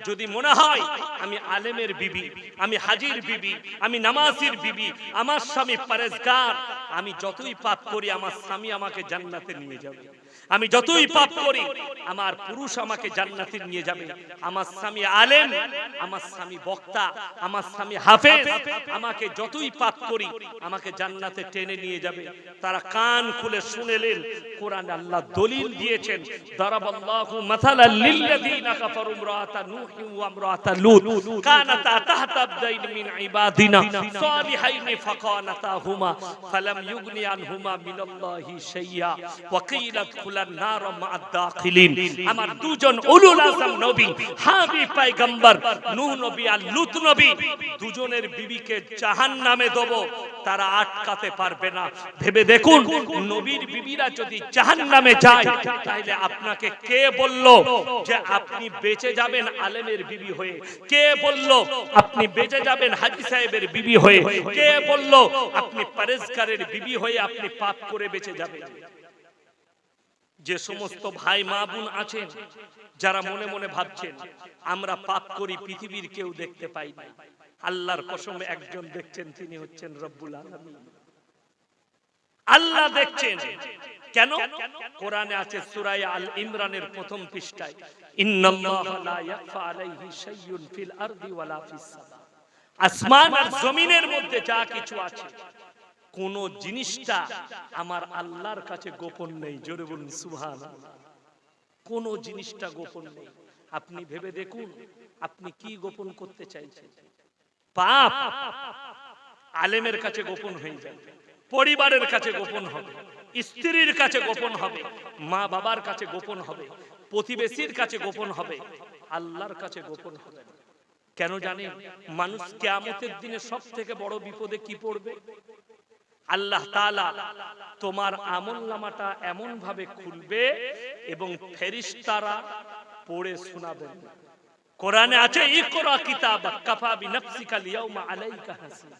S1: যদি মনে হয় আমি আলেমের বিবি, আমি হাজির বিবি, আমি নামাজির বিবি, আমার স্বামী পরেজগার, আমি যতই পাপ করি আমার স্বামী আমাকে জান্নাতে নিয়ে যাবে। আমি যতই পাপ করি আমার পুরুষ আমাকে জান্নাতে নিয়ে যাবে। আমার স্বামী আলেম, আমার স্বামী বক্তা, আমার স্বামী হাফেজ, আমাকে যতই পাপ করি আমাকে জান্নাতে টেনে নিয়ে যাবে। তারা কান খুলে শুনেলেন, কোরআনে আল্লাহ দলিল দিয়েছেন, দারাবাল্লাহু মাসালাল লিল্লাযিনা কাফারু ইমরাআতা নূহি ওয়া ইমরাআতা লূত কানাতা তাহতা আবদাইন মিন ইবাদিনা সালিহাইন ফাকানাতাহুমা ফালাম ইউগনি আনহুমা মিনাল্লাহি শাইয়্যা ওয়া কিলা দুখুলান নার মা'আদ দাখিলিন। আমার দুজন উলুল আযম নবী, হাবিব পয়গম্বর নূহ নবী আর লূত নবী, দুজনের বিবিকে জাহান্নামে দেব, তারা আটকাতে পারবে না। ভেবে দেখুন, নবীর বিবিরা যদি জাহান্নামে যায়, তাহলে আপনাকে কে বলল যে আপনি বেঁচে যাবেন আলেমের বিবি হয়ে? কে বলল আপনি বেঁচে যাবেন হাজী সাহেবের বিবি হয়ে? কে বলল আপনি পরেজগারের বিবি হয়ে আপনি পাপ করে বেঁচে যাবেন? যে সমস্ত ভাই মা বোন আছেন যারা মনে মনে ভাবছেন আমরা পাপ করি, পৃথিবীর কেউ দেখতে পাই না, আল্লাহর কসম একজন দেখছেন, তিনি হচ্ছেন রব্বুল আলামিন। আল্লাহ দেখছেন। কেন? কোরআনে আছে সূরা আল ইমরানের প্রথম পৃষ্ঠায়, ইন্নাল্লাহা লা ইয়াখফা আলাইহি শাইউন ফিল আরদি ওয়ালা ফিস সামা। আসমান আর জমিনের মধ্যে যা কিছু আছে, কোন জিনিসটা আমার আল্লাহর কাছে গোপন নেই। জোরে বলুন সুবহানাল্লাহ। কোন জিনিসটা গোপন নেই। আপনি ভেবে দেখুন, আপনি কি গোপন করতে চাইছেন? পাপ আলেমের কাছে গোপন হয়ে যাবে, পরিবারের কাছে গোপন হবে, স্ত্রীর কাছে গোপন হবে, মা বাবার কাছে গোপন হবে, প্রতিবেশীর কাছে গোপন হবে, আল্লাহর কাছে গোপন হবে। কেন জানেন? মানুষ কিয়ামতের দিনে সবথেকে বড় বিপদে কি পড়বে? আল্লাহ তাআলা তোমার আমলনামাটা এমন ভাবে খুলবে এবং ফেরেশতারা পড়ে শোনাবেন। কোরআনে আছে, ইকরা কিতাবাক কাফা বিনাফসিকাল ইয়াউমা আলাইকা হাসিবা।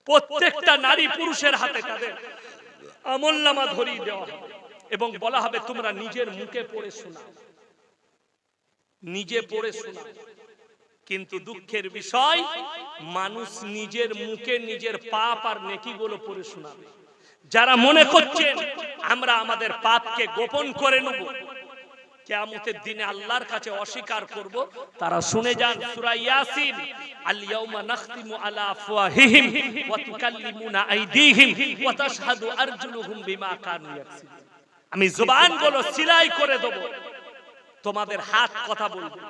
S1: প্রত্যেকটা নারী পুরুষের হাতে তাদের আমলনামা ধরিয়ে দেওয়া হবে এবং বলা হবে তোমরা নিজের মুখে পড়ে শোনাও, নিজে পড়ে শোনাও। কিন্তু দুঃখের বিষয়, মানুষ নিজের মুখে নিজের পাপ আর নেকিগুলো পড়ে শোনাবে। যারা মনে করছেন আমরা আমাদের পাপকে গোপন করে নেব, কিয়ামতের দিনে আল্লাহর কাছে অস্বীকার করব, তারা শুনে যান সূরা ইয়াসিন, আল ইয়াউমা নাখতিমু আলা আফওয়াহিহিম ওয়া তুকাল্লিমুনা আইদিহিম ওয়া তাশহাদু আরজুলুহুম বিমা কানু ইয়াকসিবুন। আমি জবানগুলো সিলাই করে দেব, তোমাদের হাত কথা বলবে,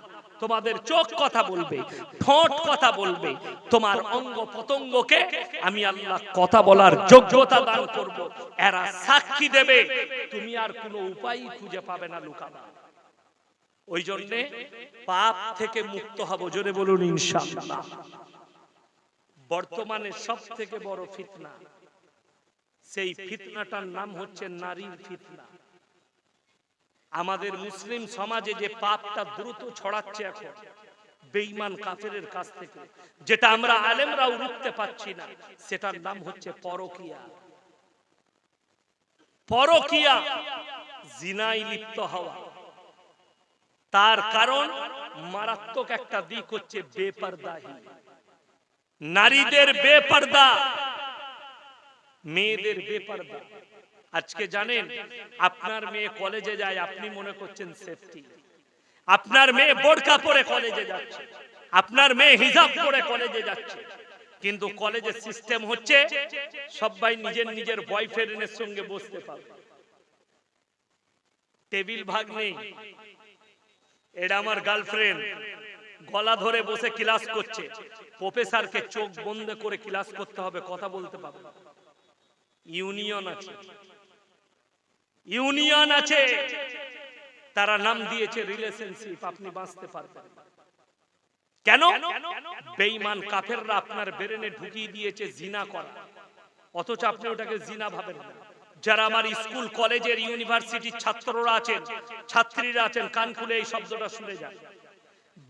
S1: তোমাদের চোখ কথা বলবে, ঠোঁট কথা বলবে, তোমার অঙ্গ প্রত্যঙ্গকে আমি আল্লাহ কথা বলার যোগ্যতা দান করব। এরা সাক্ষী দেবে, তুমি আর কোনো উপায় খুঁজে পাবে না লুকাবার। ওই জন্য পাপ থেকে মুক্ত হব, জোরে বলুন ইনশাআল্লাহ। বর্তমানে সবথেকে বড় ফিতনা, সেই ফিতনাটার নাম হচ্ছে নারীর ফিতনা। আমাদের মুসলিম সমাজে যে পাপটা দ্রুত ছড়াচ্ছে এখন বেঈমান কাফেরের কাছ থেকে, যেটা আমরা আলেমরাও রুখতে পারছি না, সেটার নাম হচ্ছে পরকিয়া। পরকিয়া, জিনায় লিপ্ত হওয়া। তার কারণ মারাত্মক একটা দিক হচ্ছে বেপরদাহি, নারীদের বেপরদা, মেয়েদের বেপরদা। আজকে জানেন, আপনার মেয়ে কলেজে যায়, আপনি মনে করছেন সেফটি। আপনার মেয়ে বোরকা পরে কলেজে যাচ্ছে, আপনার মেয়ে হিজাব পরে কলেজে যাচ্ছে, কিন্তু কলেজের সিস্টেম হচ্ছে সবাই নিজের নিজের বয়ফ্রেন্ডের সঙ্গে বসতে পারবে, টেবিল ভাগ নেই। এটা আমার গার্লফ্রেন্ড, গলা ধরে বসে ক্লাস করছে, প্রফেসরকে চোখ বন্ধ করে ক্লাস করতে হবে, কথা বলতে পারবে। ইউনিয়ন আছে, ইউনিয়ন আছে, তারা নাম দিয়েছে রিলেশনশিপ। আপনি বাঁচতে পারবেন কেন? বেঈমান কাফেররা আপনার ব্রেনে ঢুকিয়ে দিয়েছে জিনা করা, অথচ আপনি ওটাকে জিনা ভাবেন না। যারা আমার স্কুল কলেজের ইউনিভার্সিটির ছাত্ররা আছেন, ছাত্রীরা আছেন, কান খুলে এই শব্দটা শুনে যান।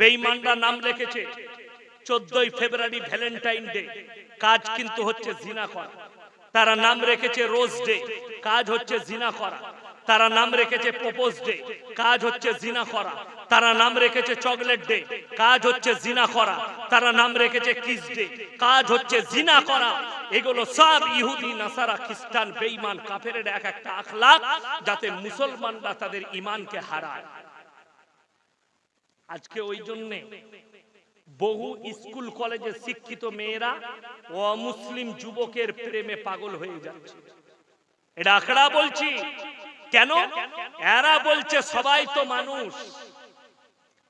S1: বেঈমানরা নাম রেখেছে 14ই ফেব্রুয়ারি ভ্যালেন্টাইন ডে, কাজ কিন্তু হচ্ছে জিনা করা। তারা নাম রেখেছে রোজ ডে, কাজ হচ্ছে জিনা করা। তারা নাম রেখেছে প্রপোজ ডে, কাজ হচ্ছে জিনা করা। তারা নাম রেখেছে চকলেট ডে, কাজ হচ্ছে জিনা করা। তারা নাম রেখেছে কিস ডে, কাজ হচ্ছে জিনা করা। এগুলো সব ইহুদি, নাসারা, খ্রিস্টান, বেঈমান কাফেরের এক একটা আখলাক, যাতে মুসলমানরা তাদের ঈমানকে হারায়। আজকে ওই জন্যে বহু স্কুল কলেজে শিক্ষিত মেয়েরা অমুসলিম যুবকের প্রেমে পাগল হয়ে যাচ্ছে। এটা আখড়া বলছি কেন? এরা বলছে সবাই তো মানুষ,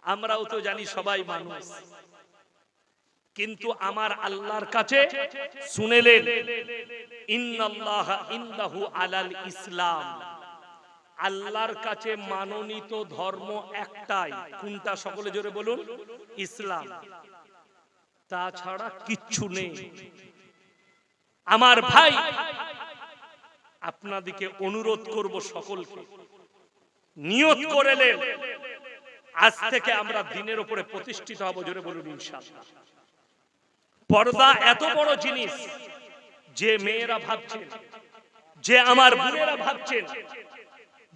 S1: আমরাও তো জানি সবাই মানুষ, কিন্তু আমার আল্লাহর কাছে শুনেলেন ইন্নাল্লাহা ইনদাহু আলাল ইসলাম, আল্লাহর কাছে মানোনীত ধর্ম একটাই। কোনটা? সকলে জোরে বলুন, ইসলাম। তাছাড়া কিচ্ছু নেই। আমার ভাই, আপনাদেরকে অনুরোধ করব, সকলকে নিয়ত করে নেন, আজ থেকে আমরা দিনের উপরে প্রতিষ্ঠিত হব। জোরে বলুন ইনশাআল্লাহ। পর্দা এত বড় জিনিস যে মেয়েরা ভাবছেন, যে আমার বোনেরা ভাবছেন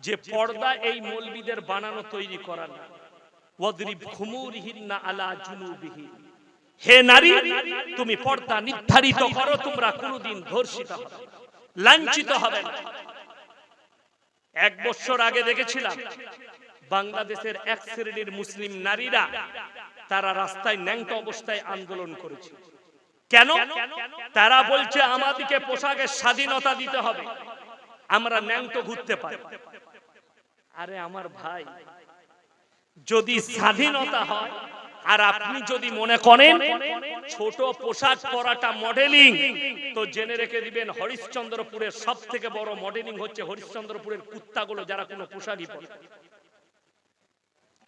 S1: যে পর্দা এই মৌলবীদের বানানো তৈরি করা না। ওয়াদরিব খুমুরিহিন্না আলা জুনুবিহি, হে নারী তুমি পর্দা নির্ধারিত করো, তোমরা কোনোদিন ধর্ষিত হবে না, লাঞ্ছিত হবে না। 1 বছর আগে দেখেছিলাম বাংলাদেশের এক শ্রেণীর মুসলিম নারীরা তারা রাস্তায় ন্যাংটো অবস্থায় আন্দোলন করেছে। কেন? তারা বলছে আমাদেরকে পোশাকের স্বাধীনতা দিতে হবে, আমরা ন্যাংটো ঘুরতে পারি। আরে আমার ভাই, যদি স্বাধীনতা হয় আর আপনি যদি মনে করেন ছোট পোশাক পরাটা মডেলিং, তো জেনে রেখে দিবেন হরিশ্চন্দ্রপুরের সব থেকে বড় মডেলিং হচ্ছে হরিশ্চন্দ্রপুরের কুত্তাগুলো, যারা কোনো পোশাকই পরে।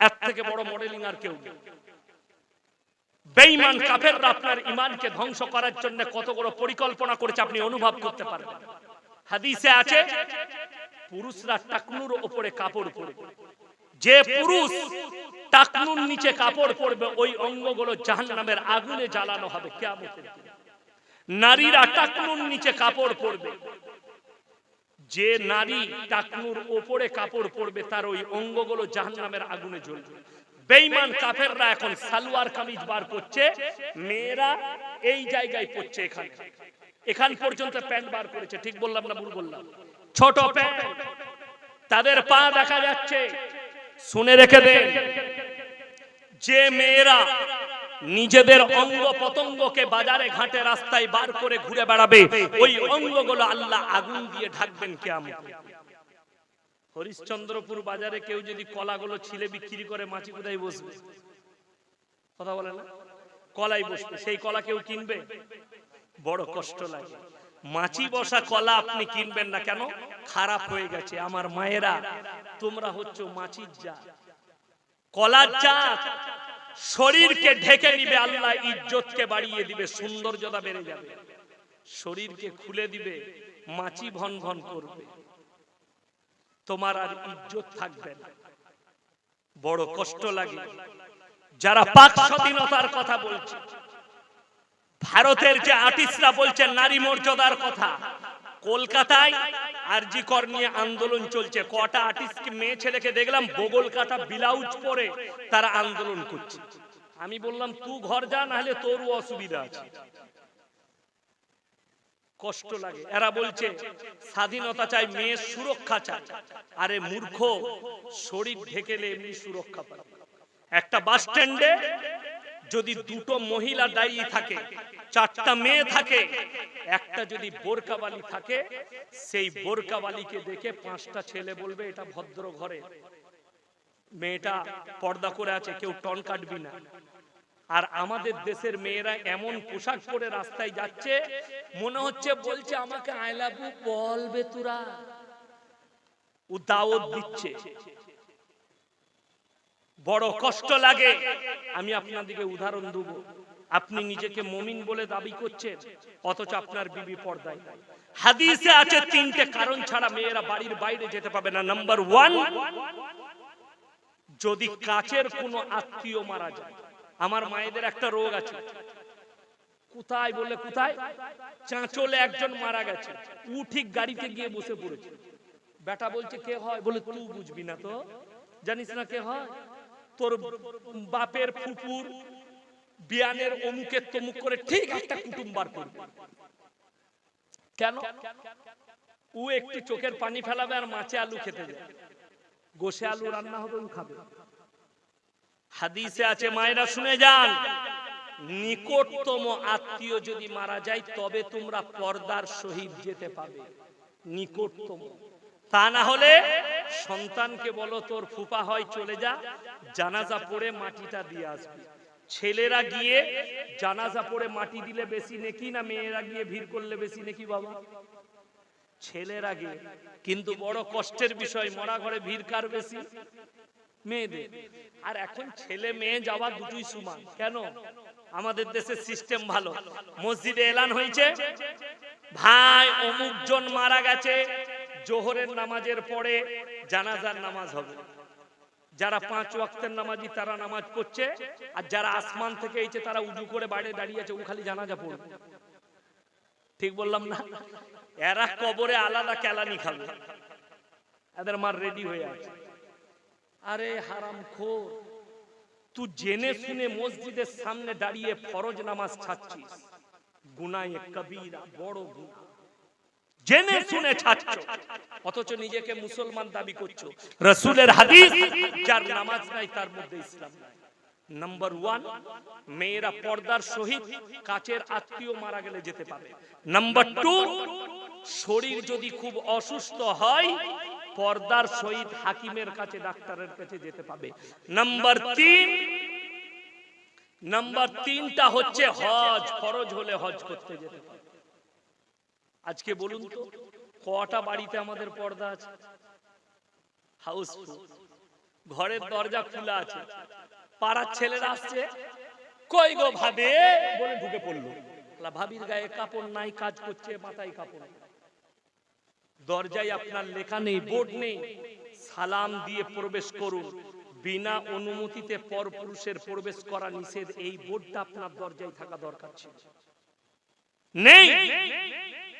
S1: এর থেকে বড় মডেলিং আর কেউ নেই। বেঈমান কাফেররা আপনার ঈমানকে ধ্বংস করার জন্য কত বড় পরিকল্পনা করেছে আপনি অনুভব করতে পারবেন। হাদিসে আছে পুরুষরা টাকনুর উপরে কাপড় পরবে, যে পুরুষ টাকনুর নিচে কাপড় পরবে ওই অঙ্গগুলো জাহান্নামের আগুনে জ্বালানো হবে কিয়ামতের দিন। নারীরা টাকনুর নিচে কাপড় পরবে, যে নারী টাকনুর উপরে কাপড় পরবে তার ওই অঙ্গগুলো জাহান্নামের আগুনে জ্বলবে। বেঈমান কাফেররা এখন সালোয়ার কামিজ বার করছে, মেয়েরা এই জায়গায় পড়ছে, এখান পর্যন্ত প্যান্ট বার করেছে। ঠিক বললাম না ভুল বললাম? ছোট প্যান্ট, তাদের পা দেখা যাচ্ছে। শুনে রেখে দেন, যে মেয়েরা নিজেদের অঙ্গ পতঙ্গকে বাজারে ঘাটে রাস্তায় বার করে ঘুরে বেড়াবে, ওই অঙ্গগুলো আল্লাহ আগুন দিয়ে ঢাকবেন কিয়ামতে। হরিশ্চন্দ্রপুর বাজারে কেউ যদি কলাগুলো ছিলে বিক্রি করে, মাছি কোথায় বসবে? কথা বলে না? কলাই বসবে, সেই কলা কেউ কিনবে? বড় কষ্ট লাগে। মাছি বসা কলা আপনি কিনবেন না কেন? খারাপ হয়ে গেছে। আমার মায়েরা, তোমরা হচ্ছে মাছির জাত, কলার জাত। শরীরকে ঢেকে নিবে, আল্লাহ ইজ্জতকে বাড়িয়ে দিবে, সৌন্দর্যতা বেড়ে যাবে। শরীরকে খুলে দিবে, মাছি ভন ভন করবে, তোমার আর ইজ্জত থাকবে না। বড় কষ্ট লাগে। যারা পাক স্বাধীনতার কথা বলছে, ভারতের যে আর্টিস্টরা বলছে নারী মর্যাদার কথা, কলকাতায় আরজি কর নিয়ে আন্দোলন চলছে। কটা আর্টিস্ট মেয়ে ছেলেকে দেখলাম বগল কাটা ব্লাউজ পরে তারা আন্দোলন করছে। আমি বললাম তুই ঘর যা, না হলে তোরও অসুবিধা আছে। কষ্ট লাগে। এরা বলছে স্বাধীনতা চাই, মেয়ের সুরক্ষা চাই। আরে মূর্খ, শরীর ঢেকেলে এমনি সুরক্ষা পাবে। একটা বাস স্ট্যান্ডে যদি দুটো মহিলা দাঁড়িয়ে থাকে, 4টা মেয়ে থাকে, একটা যদি বোরকাওয়ালি থাকে, সেই বোরকাওয়ালিকে দেখে 5টা ছেলে বলবে এটা ভদ্র ঘরে, মেয়েটা পর্দা করে আছে, কেউ টন কাটবি না। আর আমাদের দেশের মেয়েরা এমন পোশাক পরে রাস্তায় যাচ্ছে, মনে হচ্ছে বলছে আমাকে আই লাভ ইউ বলবে তোরা, ও দাওয়াত দিচ্ছে। বড় কষ্ট লাগে। আমি আপনাদেরকে উদাহরণ দেব, আপনি নিজেকে মুমিন বলে দাবি করছেন, অথচ আপনার বিবি পর্দায় নাই। হাদিসে আছে তিনটে কারণ ছাড়া মেয়েরা বাড়ির বাইরে যেতে পাবে না। নাম্বার 1, যদি কাছের কোনো আত্মীয় মারা যায়। আমার মায়েদের একটা রোগ আছে, কোথায় বলে কোথায়, চাঁচলে একজন মারা গেছে, ও ঠিক গাড়িতে গিয়ে বসে পড়েছে। বেটা বলছে কে হয়, বলে তুই বুঝবি না তো, জানিস না কে হয়, তোর বাপের ফুপুর বিয়ানের অমুকের তমুক করে ঠিক একটা কুটুম বার করবে। কেন? ও একটু চোখের পানি ফেলাবে আর মাছে আলু খেতে যাবে, গোশে আলু রান্না হবে ও খাবে। হাদিসে আছে, মায়েরা শুনে যান, নিকটতম আত্মীয় যদি মারা যায় তবে তোমরা পর্দার সহিত যেতে পাবে, নিকটতম। তা না হলে সন্তানকে বলো তোর ফুপা হয় চলে যা, জানাজা পড়ে মাটিটা দিয়ে আসবি। ছেলেরা গিয়ে জানাজা পড়ে মাটি দিলে বেশি নেকি না মেয়েরা গিয়ে ভিড় করলে বেশি নেকি বাবা? ছেলেরা গিয়ে। কিন্তু বড় কষ্টের বিষয়, মরা ঘরে ভিড় কার বেশি? মেয়েদের। আর এখন ছেলে মেয়ে যাওয়া দুটোই সমান। কেন? আমাদের দেশের সিস্টেম ভালো। মসজিদে এলান হয়েছে, ভাই অমুক জন মারা গেছে, জোহরের নামাজের পরে জানাজার নামাজ হবে। যারা 5 ওয়াক্তের নামাজি তারা নামাজ পড়ছে, আর যারা আসমান থেকে এসেছে তারা উজু করে বাইরে দাঁড়িয়ে আছে, ও খালি জানাজা পড়বে। ঠিক বললাম না? এরা কবরে আলাদা কেলানি খাবে, এদের মার রেডি হয়ে আছে। আরে হারামখোর, তুই জেনে শুনে মসজিদের সামনে দাঁড়িয়ে ফরজ নামাজ ছাড়ছিস, গুনাহে কবিরা, বড় গুনাহ, জেনে শুনে ছাড়ছ, অথচ নিজেকে মুসলমান দাবি করছো। রাসূলের হাদিস, যার নামাজ নাই তার মধ্যে ইসলাম নাই। নাম্বার 1, মেয়েরা পর্দার সহিত কাছের আত্মীয় মারা গেলে যেতে পাবে। নাম্বার 2, শরীর যদি খুব অসুস্থ হয় পর্দার সহিত হাকিমের কাছে, ডাক্তারের কাছে যেতে পাবে। নাম্বার 3টা হচ্ছে হজ, ফরজ হলে হজ করতে যেতে পাবে। আজকে বলুন তো কটা বাড়িতে আমাদের পর্দা আছে? হাউসফুল, ঘরের দরজা খোলা আছে, পাড়ার ছেলেরা আসছে, কই গো ভাবে বলে ঢুকে পড়লো, ভাবির গায়ে কাপড় নাই, কাজ করছে, মাথায় কাপড়, দরজায় আপনার লেখা নেই, বোর্ড নেই, সালাম দিয়ে প্রবেশ করুন, বিনা অনুমতিতে পরপুরুষের প্রবেশ করা নিষেধ, এই বোর্ডটা আপনার দরজায় থাকা দরকার ছিল, নেই।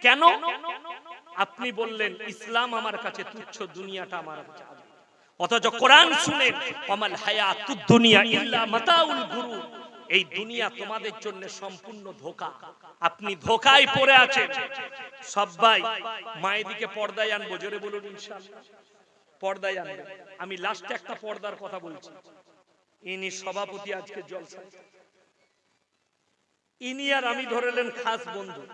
S1: কেন? আপনি বললেন ইসলাম আমার কাছে তুচ্ছ, দুনিয়াটা আমার কাছে, অথচ কোরআন শুনেন ওয়ামাল হায়াতুদ দুনিয়া ইল্লা মাতাউল গুরুর, এই দুনিয়া তোমাদের জন্য সম্পূর্ণ ধোঁকা, আপনি ধোঁকায় পড়ে আছেন। সবাই মায়েদিকে পর্দায় আনবো, জোরে বলুন ইনশাআল্লাহ, পর্দায় আনবো। আমি লাস্টে একটা পর্দার কথা বলছি। ইনি সভাপতি আজকে জলসায়, ইনি আর আমি ধরেলেন খাস বন্ধু।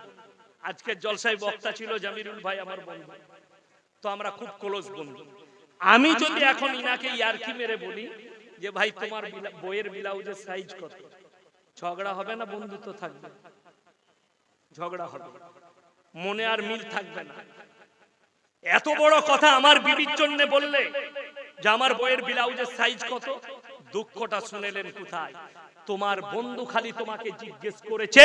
S1: আজকে জলসায় বক্তা ছিল জামিরুল ভাই, আমার বন্ধু, তো আমরা খুব ক্লোজ বন্ধু। আমি যদি এখন ইনাকে ইয়ারকি মেরে বলি যে ভাই তোমার বইয়ের ব্লাউজের সাইজ কত, ঝগড়া হবে না? বন্ধুত্ব থাকবে? ঝগড়া হবে, মনে আর মিল থাকবে না। এত বড় কথা আমার বিবির জন্য বললে যে আমার বইয়ের ব্লাউজের সাইজ কত, দুঃখটা শুনেলেন কোথায়? তোমার বন্ধু খালি তোমাকে জিজ্ঞেস করেছে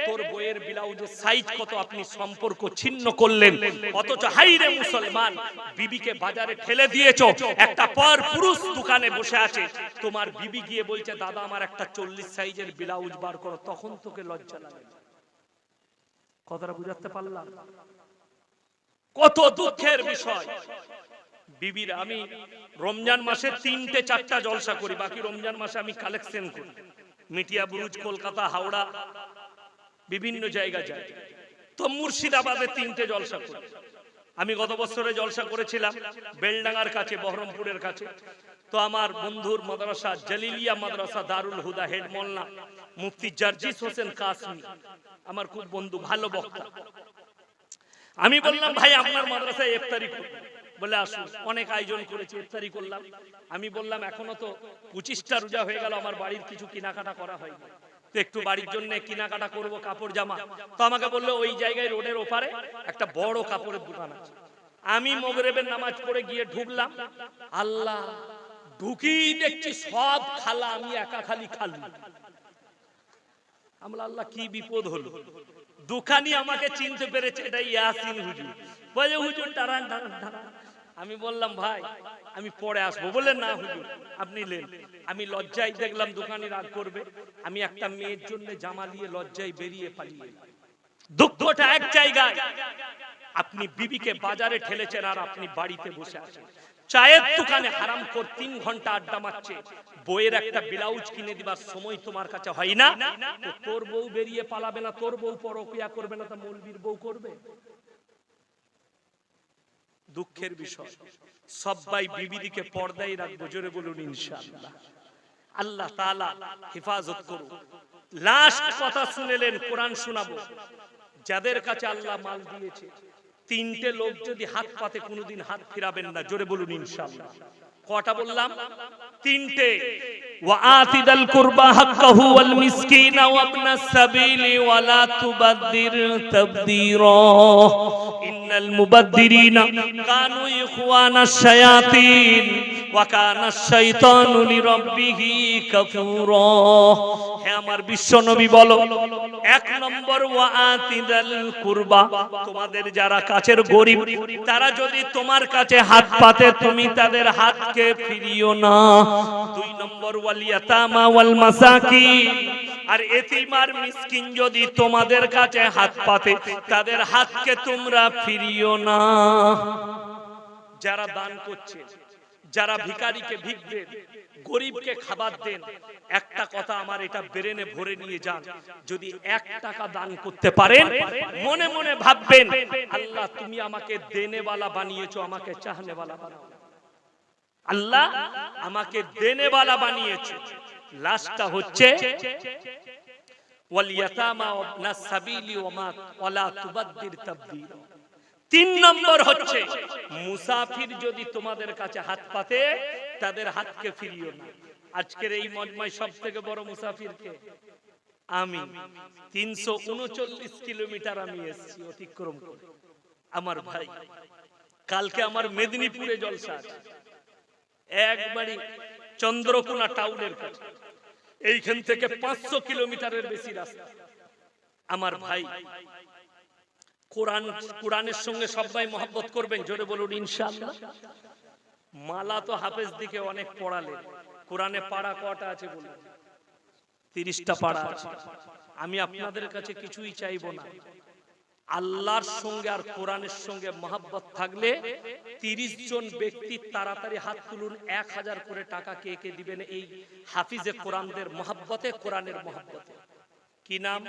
S1: তোর বইয়ের ব্লাউজের সাইজ কত, আপনি সম্পর্ক ছিন্ন করলেন। অথচ হাইরে মুসলমান, বিবিকে বাজারে ঠেলে দিয়েছো, একটা পর পুরুষ দোকানে বসে আছে, তোমার বিবি গিয়ে বলছে দাদা আমার একটা 40 সাইজের ব্লাউজ বার করো, তখন তোকে লজ্জা লাগে? কথাটা বুঝাতে পারলাম? কত দুঃখের বিষয়। বিবির, আমি রমজান মাসে 3-4টা জলসা করি, বাকি রমজান মাসে আমি কালেকশন করি, মিটিয়া বুরুজ, কলকাতা, হাওড়া, বিভিন্ন জায়গা যাই। তো মুর্শিদাবাদে 3টে জলসা করি। আমি গত বছরে জলসা করেছিলাম বেলডাঙ্গার কাছে, বহরমপুরের কাছে। তো আমার বন্ধুর মাদ্রাসা জালিলিয়া মাদ্রাসা দারুল হুদা হেড মোল্লা মুফতি জার্জিস হোসেন কাসমি, আমার খুব বন্ধু, ভালো বক্তা। আমি বললাম ভাই আপনার মাদ্রাসায় ইফতারি করব, বলে আসুন। অনেক আয়োজন করেছি, ইফতারি করলাম। আমি বললাম এখনো তো 25টা রোজা হয়ে গেল, আমার বাড়ির কিছু কেনাকাটা করা হয়নি, তো একটু বাড়ির জন্য কেনাকাটা করব, কাপড় জামা। তো আমাকে বললো ওই জায়গায় রোডের ওপারে একটা বড় কাপড়ের দোকান আছে। আমি মাগরিবের নামাজ পড়ে গিয়ে ঢুকলাম, আল্লাহ ঢুকি দেখছি সব খালা, আমি একা খালি খালু। আমরা আল্লাহ কি বিপদ হলো। দোকানি আমাকে চিনতে পেরেছে, এটা ইয়াসিন হুজুর। বলে হুজুর দাঁড়ান দাঁড়ান দাঁড়ান। আমি বললাম ভাই আমি পরে আসবো। বললেন না হুজুর আপনি নেন। আমি লজ্জায় দেখলাম দোকানি রাগ করবে, আমি একটা মেয়ের জন্য জামা নিয়ে লজ্জায় বেরিয়ে পালিয়ে। দুঃখটা এক জায়গায়, আপনি বিবিকে বাজারে ঠেলেছেন আর আপনি বাড়িতে বসে আছেন। চায়ের দোকানে হারামখোর 3 ঘন্টা আড্ডা মারছে, বইয়ের একটা ব্লাউজ কিনে দিবার সময় তোমার কাছে হয় না? তো তোর বউ বেরিয়ে পালাবে না? তোর বউ পরকিয়া করবে না? তা মৌলবীর বউ করবে? দুঃখের বিষয়, সবাই বিবিদিকে পর্দায় রাখবো। জোরে বলুন ইনশাআল্লাহ। আল্লাহ তাআলা হেফাজত করুন। লাস্ট কথা শুনেলেন, কোরআন শোনাবো। যাদের কাছে আল্লাহ মাল দিয়েছে, 3টে লোক যদি হাত পাতে কোনোদিন হাত ফিরাবেন না। জোরে বলুন ইনশাআল্লাহ। কটা বললাম? 3টে। ওয়াআতিদাল কুরবা হাক্কাহু ওয়াল মিসকিনা ওয়াবনাস সাবিলি ওয়ালা তুবাদদির তাবদীরা ইন্নাল মুবাদদিরিনা কানু ইখওয়ানাশ শায়াতিন ওয়া কানাশ শাইতানু লিরাব্বিহি কাফুরা। হে আমার বিশ্বনবী বলো, 1 নম্বর ওয়াআতিদাল কুরবা, তোমাদের যারা কাছের গরীব তারা যদি তোমার কাছে হাত পাতে তুমি তাদের হাতকে ফিরিও না। 2 নম্বর ওয়াল ইয়াতামা ওয়াল মাসাকিন, আর এতিম আর মিসকিন যদি তোমাদের কাছে হাত পাতে তাদের হাতকে তোমরা ফিরিও না। যারা দান করছে, যারা ভিখারিকে ভিক দেন, গরিবকে খাবার দেন, একটা কথা আমার এটা ব্রেনে ভরে নিয়ে যান, যদি 1 টাকা দান করতে পারেন মনে মনে ভাববেন আল্লাহ তুমি আমাকে দেনেওয়ালা বানিয়েছো, আমাকে চাহনেওয়ালা বানাও। আল্লাহ আমাকে দেনেওয়ালা বানিয়েছো। লাস্টটা হচ্ছে ওয়াল ইয়াতামা ওয়াবনাস সাবিলি ওয়ালা তুবাদদির তাবদীরা। 3 নম্বর হচ্ছে মুসাফির যদি তোমাদের কাছে হাত পাতে তাদের হাতকে ফিরিও না। আজকের এই মজমায় সবথেকে বড় মুসাফির কে? আমি। 339 কিলোমিটার আমি এসেছি অতিক্রম করে। আমার ভাই কালকে আমার মেদিনীপুরে জলসা আছে, একবারই চন্দ্রকোনা টাউনের কাছে। এইখান থেকে 500 কিলোমিটারের বেশি রাস্তা। আমার ভাই কোরআনের সঙ্গে সবাই মহব্বত করবেন। জোরে বলুন ইনশাআল্লাহ। মালা তো হাফেজ দিকে অনেক পড়ালেন, কোরআনে পারা কটা আছে বলুন? 30টা পারা আছে। আমি আপনাদের কাছে কিছুই চাইবো না, আল্লাহর সঙ্গে আর কোরআনের সঙ্গে মহব্বত থাকলে 30 জন ব্যক্তি তাড়াতাড়ি হাত তুলুন, 1000 করে টাকা কে কে দিবেন এই হাফিজে কোরআনদের মহব্বতে, কোরআনের মহব্বতে। কি নাম?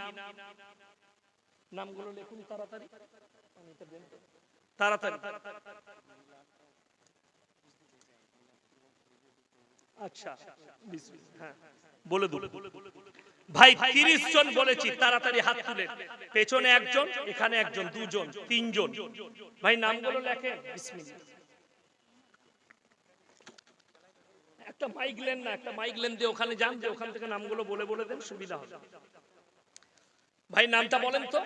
S1: নামগুলো লিখুন তাড়াতাড়ি তাড়াতাড়ি। আচ্ছা হ্যাঁ বলে দেব ভাই। 30 জন বলেছি, তাড়াতাড়ি হাত তুলেন। পেছনে একজন, এখানে একজন, 2 জন, 3 জন। ভাই নামগুলো লেখেন। বিসমিল্লাহ। একটা মাইক লেন না, একটা মাইক লেন দিয়ে ওখানে যান, যে ওখান থেকে নামগুলো বলে বলে দেন, সুবিধা হবে। ভাই নামটা বলেন তো।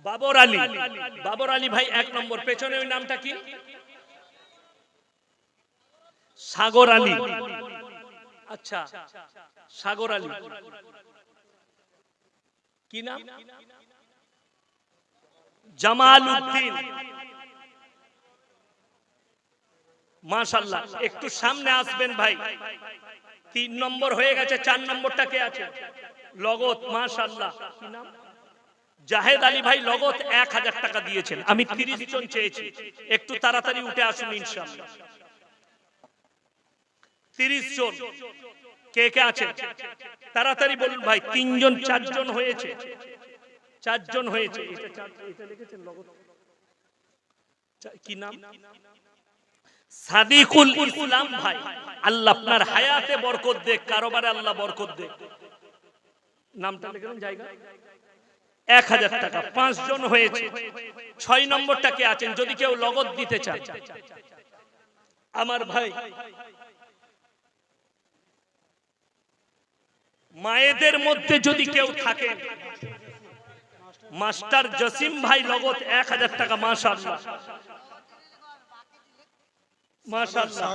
S1: বাবর আলী। বাবর আলী ভাই 1 নম্বর। পেছনে ওই নামটা কি? সাগর আলী। আচ্ছা সাগর আলী। কি নাম? জামাল উদ্দিন। মাশাআল্লাহ। একটু সামনে আসবেন ভাই। 3 নম্বর হয়ে গেছে, 4 নম্বরটা কে আছে? লগত। মাশাআল্লাহ। কি নাম? জাহেদ আলী ভাই লগত 1000 টাকা দিয়েছেন। আমি 30 জন চেয়েছি, একটু তাড়াতাড়ি উঠে আসুন ইনশাআল্লাহ। 30 জন কে কে আছে তাড়াতাড়ি বলুন ভাই। 3 জন, 4 জন হয়েছে, 4 জন হয়েছে। এটা লিখেছেন লগত। কি নাম? সাদিকুল ইসলাম ভাই। আল্লাহ আপনার হায়াতে বরকত দেখ, কারোবারে আল্লাহ বরকত দেখ। নামটা লিখেন, জায়গা 1000 টাকা। 5 জন হয়েছে। 6 নম্বরটা কে আছেন যদি কেউ লগত দিতে চায়? আমার ভাই মায়েদের মধ্যে যদি কেউ থাকে, মাস্টার জসিম ভাই লগত 1000 টাকা। মাশাআল্লাহ। মাশাআল্লাহ।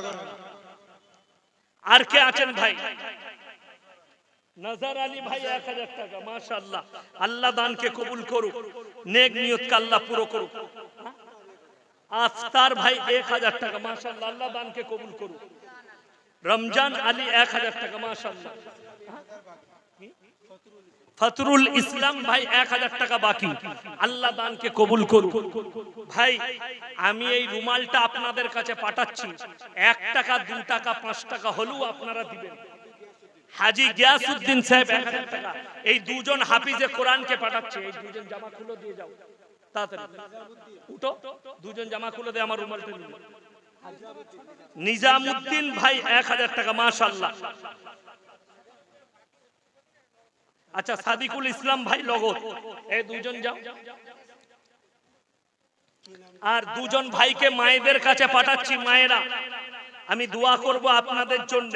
S1: আর কে আছেন ভাই? নজর আলী ভাই 1000 টাকা, মাশাআল্লাহ। আল্লাহ দানকে কবুল করুক, নেক নিয়তকে আল্লাহ পুরো করুক। আফতার ভাই 1000 টাকা, মাশাআল্লাহ। আল্লাহ দানকে কবুল করুক। রমজান আলী 1000 টাকা, মাশাআল্লাহ। ফতরুল ইসলাম ভাই 1000 টাকা বাকি, আল্লাহ দানকে কবুল করুক। ভাই আমি এই রুমালটা আপনাদের কাছে পাঠাচ্ছি, 1 টাকা 2 টাকা 5 টাকা হলেও আপনারা দিবেন। হাজী গিয়াসউদ্দিন সাহেব 1000 টাকা, এই দুজন হাফিজে কোরআনকে পাঠাচ্ছে। এই দুজন জামা খুলে দিয়ে যাও, তাড়াতাড়ি উঠো, দুজন জামা খুলে দিয়ে আমার রুমালটা নিয়ে। নিজামউদ্দিন ভাই 1000 টাকা, মাশাআল্লাহ। আচ্ছা সাদিকুল ইসলাম ভাই লগত, এই দুজন যাও। আর দুজন ভাইকে মায়েদের কাছে পাঠাচ্ছি। মায়েরা আমি দোয়া করব আপনাদের জন্য।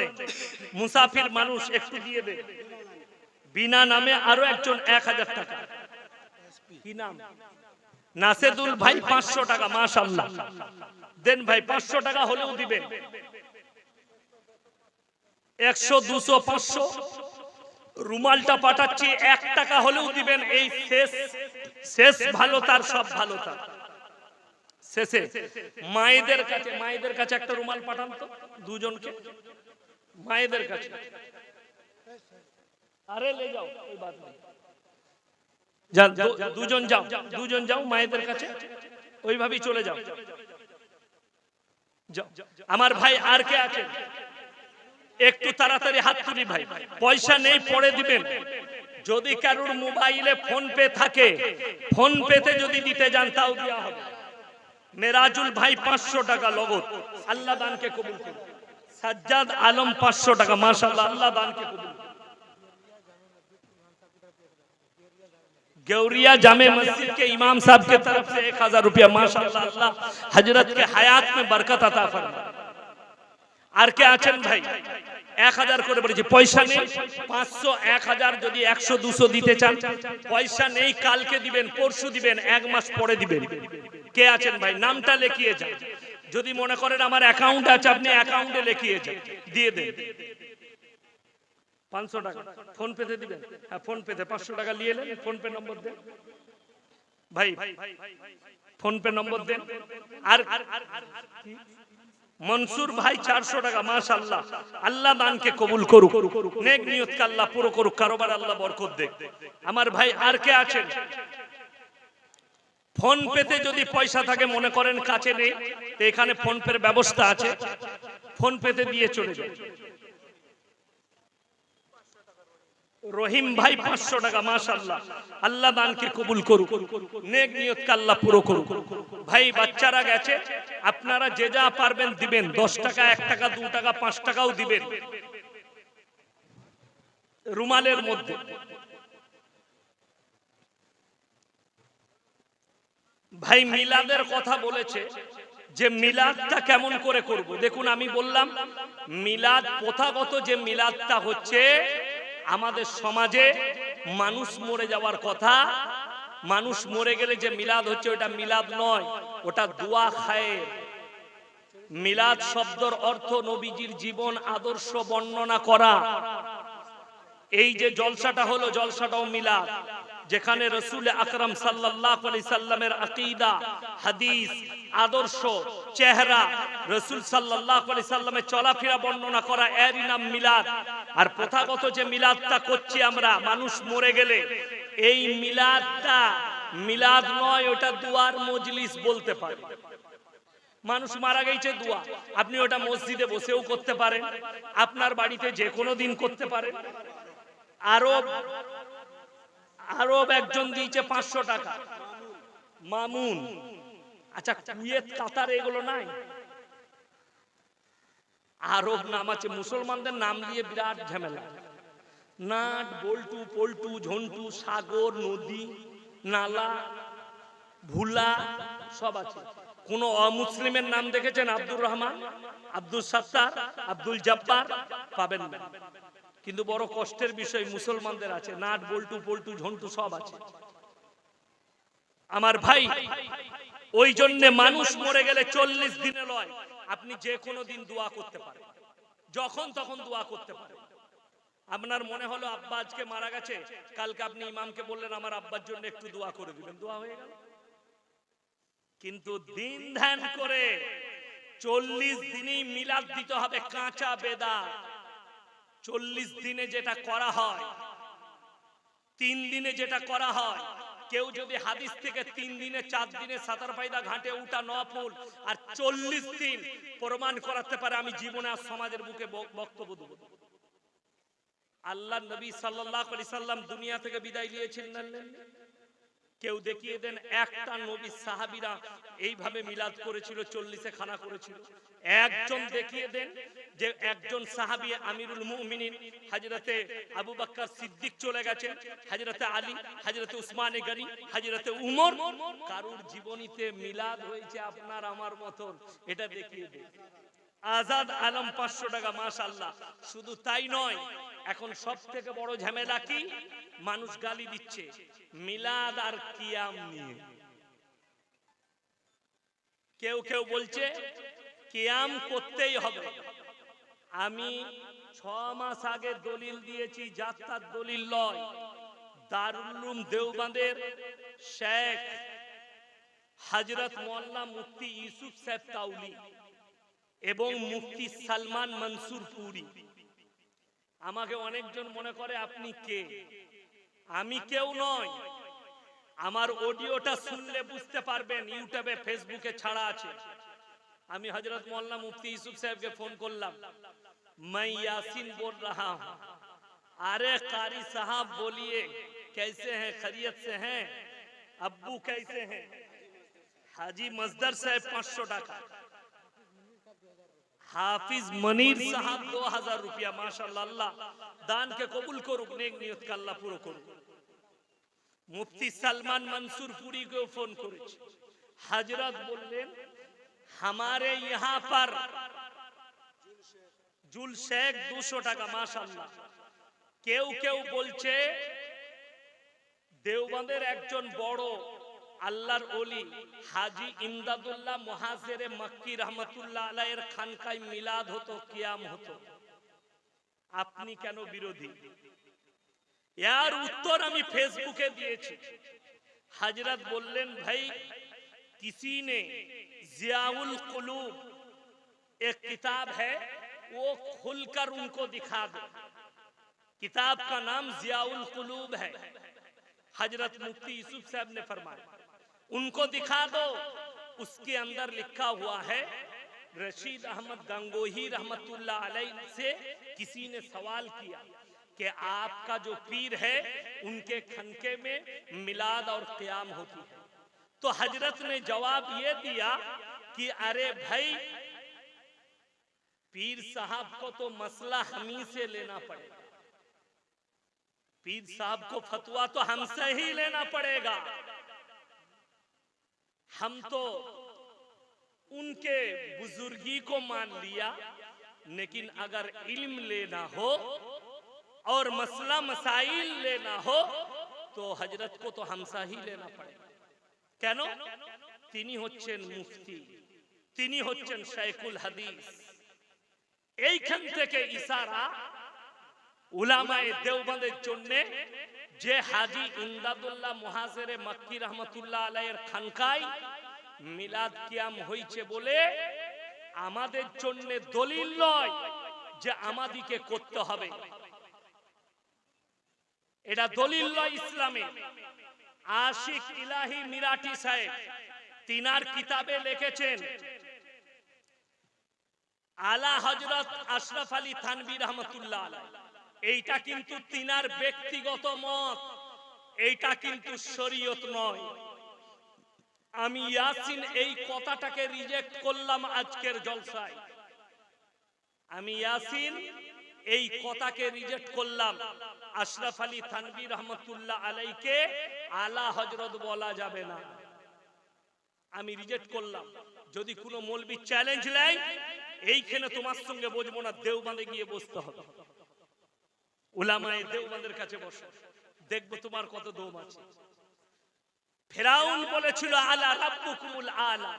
S1: মুসাফির মানুষ একটু দিয়ে দে। বিনা নামে আরো একজন 1000 টাকা। কি নাম? নাসেদুল ভাই 500 টাকা, মাশাআল্লাহ। দেন ভাই 500 টাকা হলেও দিবেন। 100 200 500 রুমালটা পাঠাচ্ছি, 1 টাকা হলেও দিবেন। এই শেষ ভালো তার, সব ভালো তার। শেষে মায়েদের কাছে একটা রুমাল পাঠান তো দুজনকে, মায়েদের কাছে। আরে লে যাও, ওই বাদ নেই, দুজন যাও মায়েদের কাছে, ওইভাবেই চলে যাও। আমার ভাই আর কে আছে? একটু তাড়াতাড়ি হাত তুলি ভাই। পয়সা নেই পরে দিবেন। যদি কারোর মোবাইলে ফোন পে থাকে, ফোন পেতে যদি দিতে যান তাও দেওয়া হবে। মেরাজুল ভাই 500 টাকা লগত, আল্লাহ দানকে কবুল করুন। সাজ্জাদ আলম 500 টাকা, মাশাআল্লাহ। আল্লাহ দানকে কবুল করুন। गौरिया जामे मस्जिद के इमाम साहब के तरफ से 1000 रुपया, माशाअल्लाह। अल्लाह हजरत के हयात में बरकत अता फरमाए। আর কে আছেন ভাই? 1000 করে বলেছি, পয়সা নেই। 500 1000 যদি 100 200 দিতে চান, পয়সা নেই, কালকে দিবেন, পরশু দিবেন, 1 মাস পরে দিবেন। কে আছেন ভাই? নামটা লিখিয়ে যান। যদি মনে করেন আমার অ্যাকাউন্ট আছে, আপনি অ্যাকাউন্টে লিখিয়ে যান, দিয়ে দেন। 500 টাকা ফোন পেতে দিবেন। হ্যাঁ ফোন পেতে 500 টাকা নিয়ে নেন। ফোন পে নম্বর দেন ভাই, ফোন পে নম্বর দেন। আর মনসুর ভাই 400 টাকা, মাশাআল্লাহ। আল্লাহ দানকে কবুল করুক, নেক নিয়তকে আল্লাহ পুরো করুক, কারোবার আল্লাহ বরকত দেখ। আমার ভাই আর কে আছেন? ফোন পেতে যদি পয়সা থাকে, মনে করেন কাছে নেই, তো এখানে ফোন পের ব্যবস্থা আছে, ফোন পেতে দিয়ে চলে যান। রহিম ভাই 500 টাকা, মাশাআল্লাহ। আল্লাহ দানকে কবুল করুক, নেক নিয়তকে আল্লাহ পুরো করুক। ভাই বাচ্চারা গেছে, আপনারা যে যা পারবেন দিবেন। 10 টাকা 1 টাকা 2 টাকা 5 টাকাও দিবেন রুমালের মধ্যে। ভাই মিলাদের কথা বলেছে যে মিলাদটা কেমন করে করব। দেখুন আমি বললাম মিলাদ প্রথাগত যে মিলাদটা হচ্ছে আমাদের সমাজে মানুষ মরে যাওয়ার কথা, মানুষ মরে গেলে যে মিলাদ হচ্ছে ওটা মিলাদ নয়, ওটা দোয়া খায়। মিলাদ শব্দের অর্থ নবীজির জীবন আদর্শ বর্ণনা করা। এই যে জলসাটা হলো, জলসাটাও মিলাদ, যেখানে রাসূল আকরাম সাল্লাল্লাহু আলাইহি সাল্লামের আকীদা, হাদিস, আদর্শ, চেহারা, রাসূল সাল্লাল্লাহু আলাইহি সাল্লামের চলাফেরা বর্ণনা করা, এরই নাম মিলাদ। আর প্রথাগত যে মিলাদটা করছি আমরা মানুষ মরে গেলে, এই মিলাদটা মিলাদ নয়, ওটা দুয়ার মজলিস বলতে পারে। মানুষ মারা গেছে দোয়া, আপনি ওটা মসজিদে বসেও করতে পারেন, আপনার বাড়িতে যে কোনো দিন করতে পারেন। আরব একজন দিয়েছে 500 টাকা, মামুন। আচ্ছা কুয়েত কাতার এগুলো নাই? আরব নাম আছে, মুসলমানদের নাম দিয়ে বিরাট ঝামেলা। নাট, বল্টু, পল্টু, ঝন্টু, সাগর, নদী, নালা, ভুলা সব আছে। কোন অমুসলিমের নাম দেখেছেন? আব্দুর রহমান, আব্দুল সাত্তার, আব্দুল জব্বার পাবেন না। কিন্তু বড় কষ্টের বিষয় মুসলমানদের আছে, নাট, বল্টু, পল্টু, ঝন্টু সব আছে। আমার ভাই ওই জন্য মানুষ মরে গেলে 40 দিনে লয়, আপনি যে কোনো দিন দোয়া করতে পারেন, যখন তখন দোয়া করতে পারেন। আপনার মনে হলো আব্বা আজকে মারা গেছে, কালকে আপনি ইমামকে বললেন আমার আব্বার জন্য একটু দোয়া করে দিবেন, দোয়া হয়ে গেল। কিন্তু দিন ধ্যান করে 40 দিনই মিলাদ দিতে হবে, কাঁচা বেদাত। 40 দিনে যেটা করা হয়, 3 দিনে যেটা করা হয়, কেউ যদি হাদিস থেকে 3 দিনে 4 দিনে সাতার ফায়দা ঘাটে উঠা নফল, আর 40 দিন প্রমাণ করাতে পারে, আমি জীবনে আর সমাজের বুকে বক্তব্য দেব। আল্লাহ নবী সাল্লাল্লাহু আলাইহি সাল্লাম দুনিয়া থেকে বিদায় নিয়েছেন না? কেউ দেখিয়ে দেন একটা নবী সাহাবীরা এইভাবে মিলাদ করেছিল, 40-এ খানা করেছিল। একজন দেখিয়ে দেন যে একজন সাহাবী আমিরুল মুমিনিন হযরতে আবু বকর সিদ্দিক চলে গেছেন, হযরতে আলী, হযরতে উসমান গনি, হযরতে উমর, কারুর জীবনীতে মিলাদ হয়েছে আপনার আমার মতন, এটা দেখিয়ে দেন। আজাদ আলম 500 টাকা, মাশাআল্লাহ। শুধু তাই নয়, এখন সব থেকে বড় ঝামেলা কি? মানুষ গালি দিচ্ছে মিলাদ আর কিয়াম নিয়ে। কেউ কেউ বলছে কিয়াম করতেই হবে। আমি 6 মাস আগে দলিল দিয়েছি, যাত্রার দলিল নয়। দারুল উলুম দেওবন্দের শেখ হযরত মাওলানা মুফতি ইউসুফ সাহেব কাউলি এবং মুফতি সালমান মনসুর পুরি, আমাকে অনেকজন মনে করে আপনি কে? আমি কেউ নয়। আমার অডিওটা শুনলে বুঝতে পারবেন, ইউটিউবে ফেসবুকে ছাড়া আছে। আমি হযরত মাওলানা মুফতি ইউসুফ সাহেবকে ফোন করলাম, मैं यासीन बोल रहा हूं। अरे कारी साहब बोलिए, कैसे हैं, खैरियत से हैं? अब्बू कैसे हैं? हाजी मजदर साहब 500 টাকা, हाफिज मनीर साहब 2000 रुपया, माशाअल्लाह। अल्लाह दान के कबूल करुक, नेक नियत का अल्लाह पूरा करुक। मुफ्ती सलमान मंसूर पुरी को फोन करेছি, हजरत बोललेন हमारे यहाँ पर जुल शेख 200 টাকা, माशाअल्लाह। কেউ কেউ বলছে দেওবন্দের একজন বড় আল্লাহর ওলি হাজী ইমদাদুল্লাহ মুহাজিরে মক্কি রহমাতুল্লাহ আলাইহির খানকায় মিলাদ হতো, কিয়াম হতো। আপনি কেন বিরোধী? यार उत्तर আমি ফেসবুকে দিয়েছি। हजरत बोललेन भाई किसी ने जियाउल कुलूब एक किताब है, वो खुलकर उनको दिखा दो। किताब का नाम जियाउल कुलूब है। हजरत मुफ्ती यूसुफ साहब ने फरमाया उनको दिखा दो। उसके अंदर लिखा हुआ है, रशीद अहमद गंगोही रहमतुल्लाह अलैह से किसी ने सवाल किया कि आपका जो पीर है उनके खनके में मिलाद और क़याम होती है। तो हजरत ने जवाब ये दिया कि अरे भाई, पीर साहब को तो मसला हम ही से लेना पड़ेगा, पीर साहब को फतवा तो हमसे ही लेना पड़ेगा। हम तो उनके बुजुर्गी को मान लिया, लेकिन अगर इल्म लेना हो और मसला मसाइल लेना हो तो हजरत को तो हमसा ही लेना पड़ेगा। কেন? তিনি হচ্ছেন মুফতি, তিনি হচ্ছেন শাইখুল হাদিস। এইখান থেকে ইশারা উলামায়ে দেওবন্দের জন্য যে হাজী ইমদাদুল্লাহ মুহাজিরে মক্কি রহমাতুল্লাহ আলাইহির খানকায় মিলাদ কিয়াম হইছে বলে আমাদের জন্য দলিল নয় যে আমাদিকে করতে হবে। এটা দলিল নয় ইসলামে। আশিক ইলাহি মিরাটি সাহেব তিনার কিতাবে লিখেছেন, আলা হযরত আশরাফ আলী থানভী রহমাতুল্লাহ আলাইহি, এইটা কিন্তু তিনার ব্যক্তিগত মত, এইটা কিন্তু শরীয়ত নয়। আমি ইয়াসিন এই কথাটাকে রিজেক্ট করলাম আজকের জলসায়। আমি ইয়াসিন এই কথাকে রিজেক্ট করলাম। আশরাফ আলী থানভী রহমাতুল্লাহ আলাইহিকে আলা হযরত বলা যাবে না, আমি রিজেক্ট করলাম। যদি কোনো মৌলবি চ্যালেঞ্জ নেয়, এইখানে তোমার সঙ্গে বসবো না, দেওবন্দে গিয়ে বসতে হবে। উলামায়ে দেওবন্দের কাছে বসো, দেখবো তোমার কত দম আছে। ফেরাউন বলেছিল আলা রাব্বুকুমুল আলা,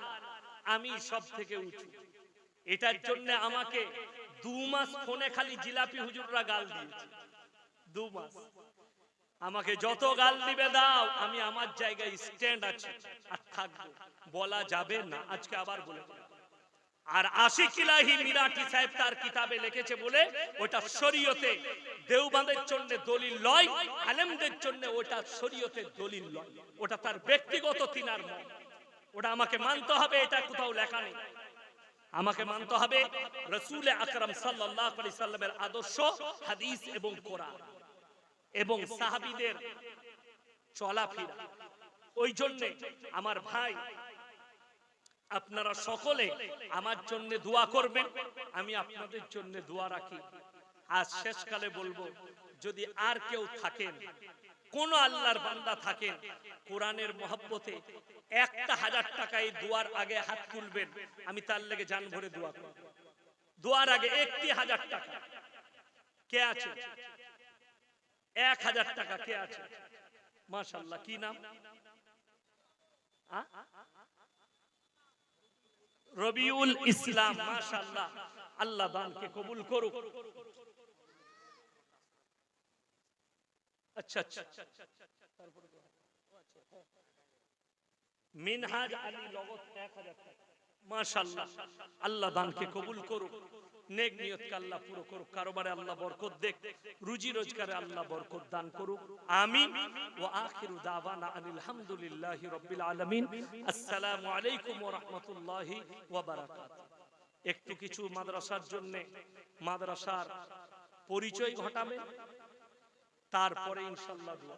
S1: আমি সব থেকে উঁচু। এটার জন্য আমাকে 2 মাস ফোনে খালি জিলাপি হুজুররা গাল দিয়েছে। 2 মাস আমাকে যত গাল দিবে দাও, আমি আমার জায়গায় স্ট্যান্ড আছে আর থাকবো, বলা যাবে না। আজকে আবার বলে দিলাম। আর আশিক ইলাহি মিরাটি সাহেব তার কিতাবে লিখেছে বলে ওটা শরীয়তে দেওবন্দের জন্য দলিল লয়, আলেমদের জন্য ওটা শরীয়তের দলিল লয়, ওটা তার ব্যক্তিগত তিনার মত। ওটা আমাকে মানতে হবে, এটা কোথাও লেখা নেই। আমাকে মানতে হবে রাসূল আকরাম সাল্লাল্লাহু আলাইহি সাল্লামের আদর্শ, হাদিস এবং কোরআন এবং সাহাবীদের চলাফেরা। ওই জন্য আমার ভাই, আপনারা সকলে আমার জন্য দোয়া করবেন, আমি আপনাদের জন্য দোয়া রাখি। আজ শেষকালে বলবো, যদি আর কেউ থাকেন, কোন আল্লাহর বান্দা থাকেন, কোরআনের মহব্বতে 1000 টাকা এই দোয়ার আগে হাত তুলবেন, আমি তার লেগে জান ভরে দোয়া করব। দোয়ার আগে 1000 টাকা কে আছে? 1000 টাকা কে আছে? মাশাআল্লাহ, কি নাম? রবিউল ইসলাম, মাশাআল্লাহ, আল্লাহ দানকে কবুল করুক। আচ্ছা আচ্ছা, মিনহাজ আলী লগত 1000 টাকা, মাশাআল্লাহ, আল্লাহ দানকে কবুল করুক, নেক নিয়তকে আল্লাহ পুরো করুক, কারোবারে আল্লাহ বরকত দেখ, রুজি রোজগারে আল্লাহ বরকত দান করুক, আমিন। ওয়া আখিরু দাওয়ানা আনিল হামদুলিল্লাহি রাব্বিল আলামিন। আসসালামু আলাইকুম ওয়া রাহমাতুল্লাহি ওয়া বারাকাতুহু। একটু কিছু মাদ্রাসার জন্য মাদ্রাসার পরিচয় ঘটাবেন, তারপরে ইনশাআল্লাহ দোয়া।